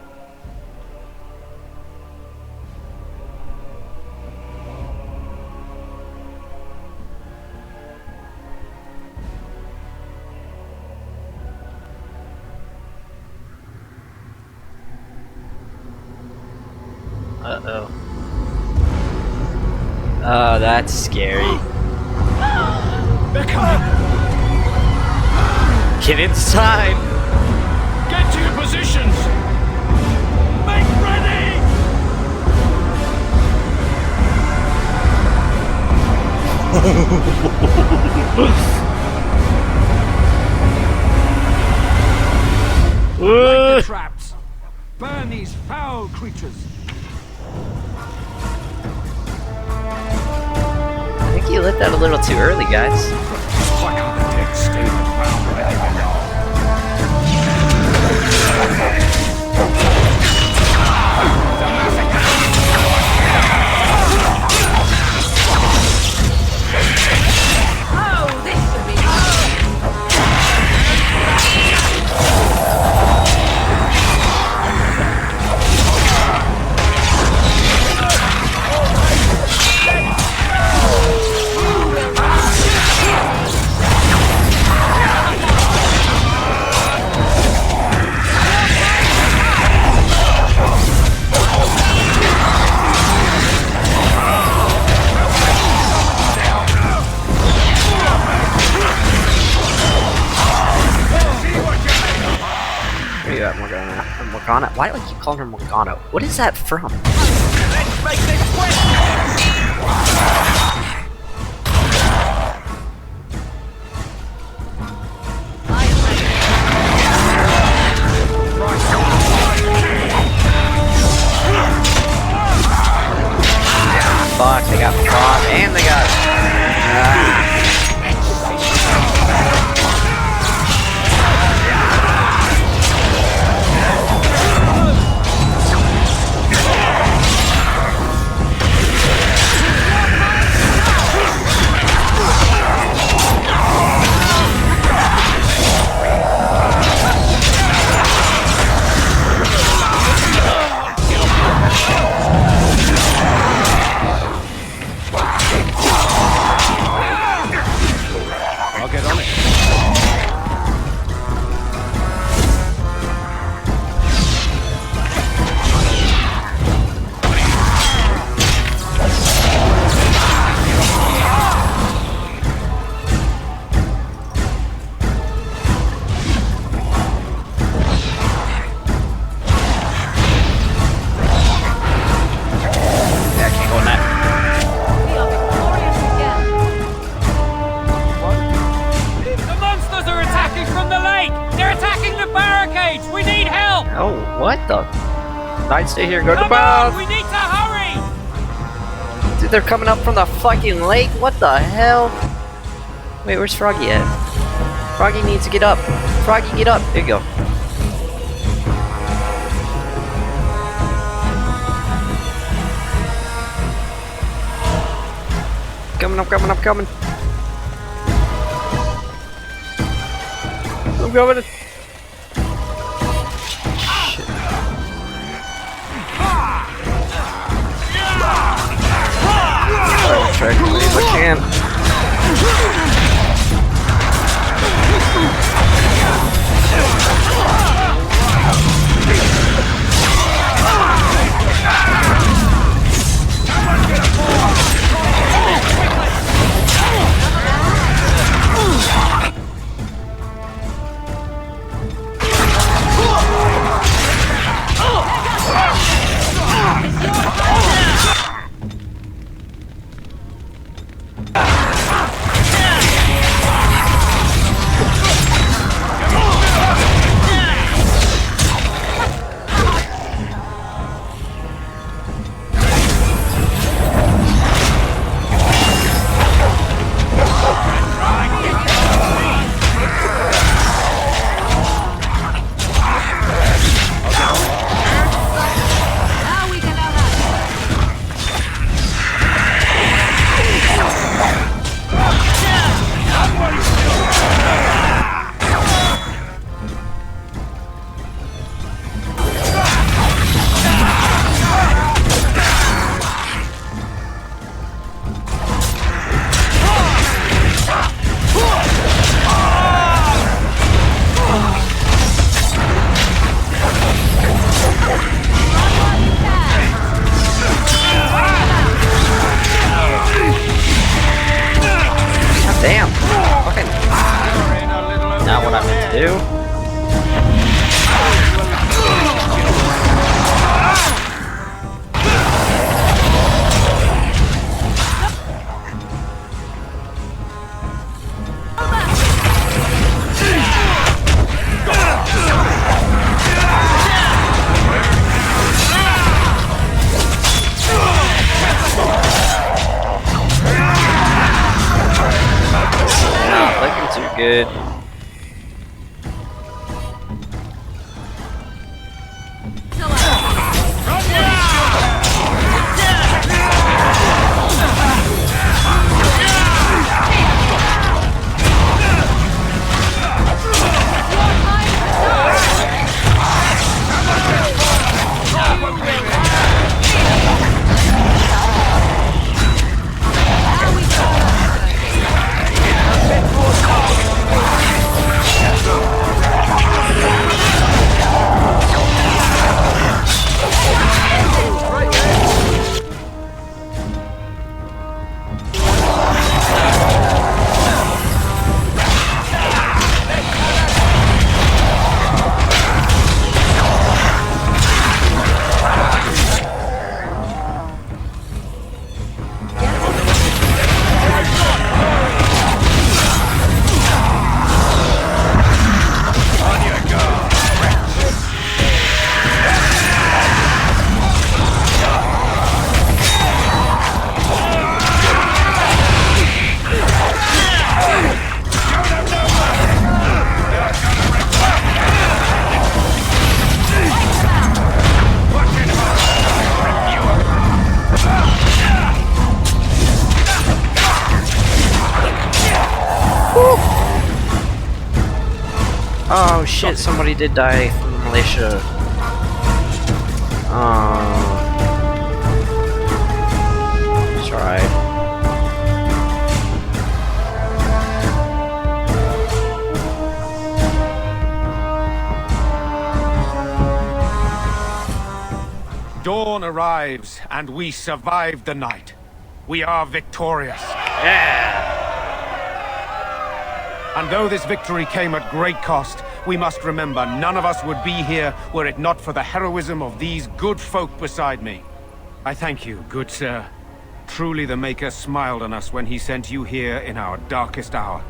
Uh-oh. Oh, that's scary. They're coming! Get inside! Get to your positions! Make ready! Light the traps! Burn these foul creatures! I think you lit that a little too early, guys. Why can't the dead stay around where they belong? Oh, this should be Where you at, Morgana? Morgana? Why do I keep calling her Morgana? What is that from? Let's make this quick! Fuck, they got frog and they got... I'll get on it. Yeah, I can't go in that. The monsters are attacking from the lake! They're attacking the barricades! We need help! Oh, what the? Knights, stay here. Go to Come battle. on, we need to hurry! Dude, they're coming up from the fucking lake. What the hell? Wait, where's Froggy at? Froggy needs to get up. Froggy, get up. There you go. Coming up, coming up, coming. I'm coming. Shit. I'll try to leave if I can. Someone get good. Oh shit, somebody did die from the militia. It's alright. Dawn arrives, and we survived the night. We are victorious. Yeah! And though this victory came at great cost, we must remember none of us would be here were it not for the heroism of these good folk beside me. I thank you, good sir. Truly the Maker smiled on us when he sent you here in our darkest hour.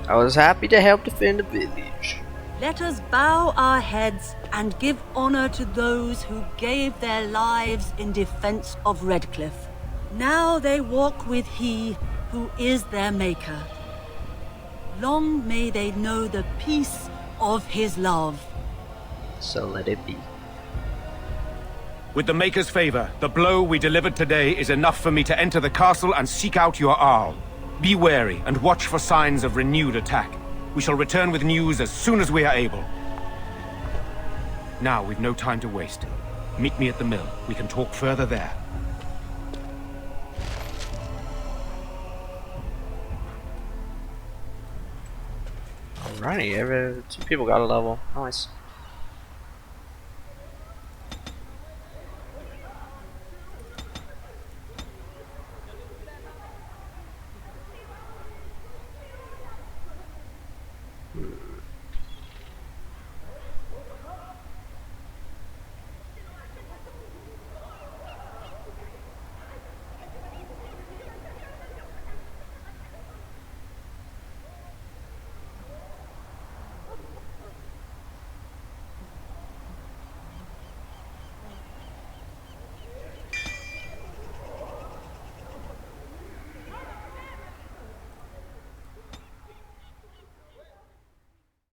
I was happy to help defend the village. Let us bow our heads and give honor to those who gave their lives in defense of RedCliffe. Now they walk with he who is their Maker. Long may they know the peace of his love. So let it be. With the Maker's favor, the blow we delivered today is enough for me to enter the castle and seek out your Arl. Be wary and watch for signs of renewed attack. We shall return with news as soon as we are able. Now we've no time to waste. Meet me at the mill. We can talk further there. Alrighty, two people got a level. Nice.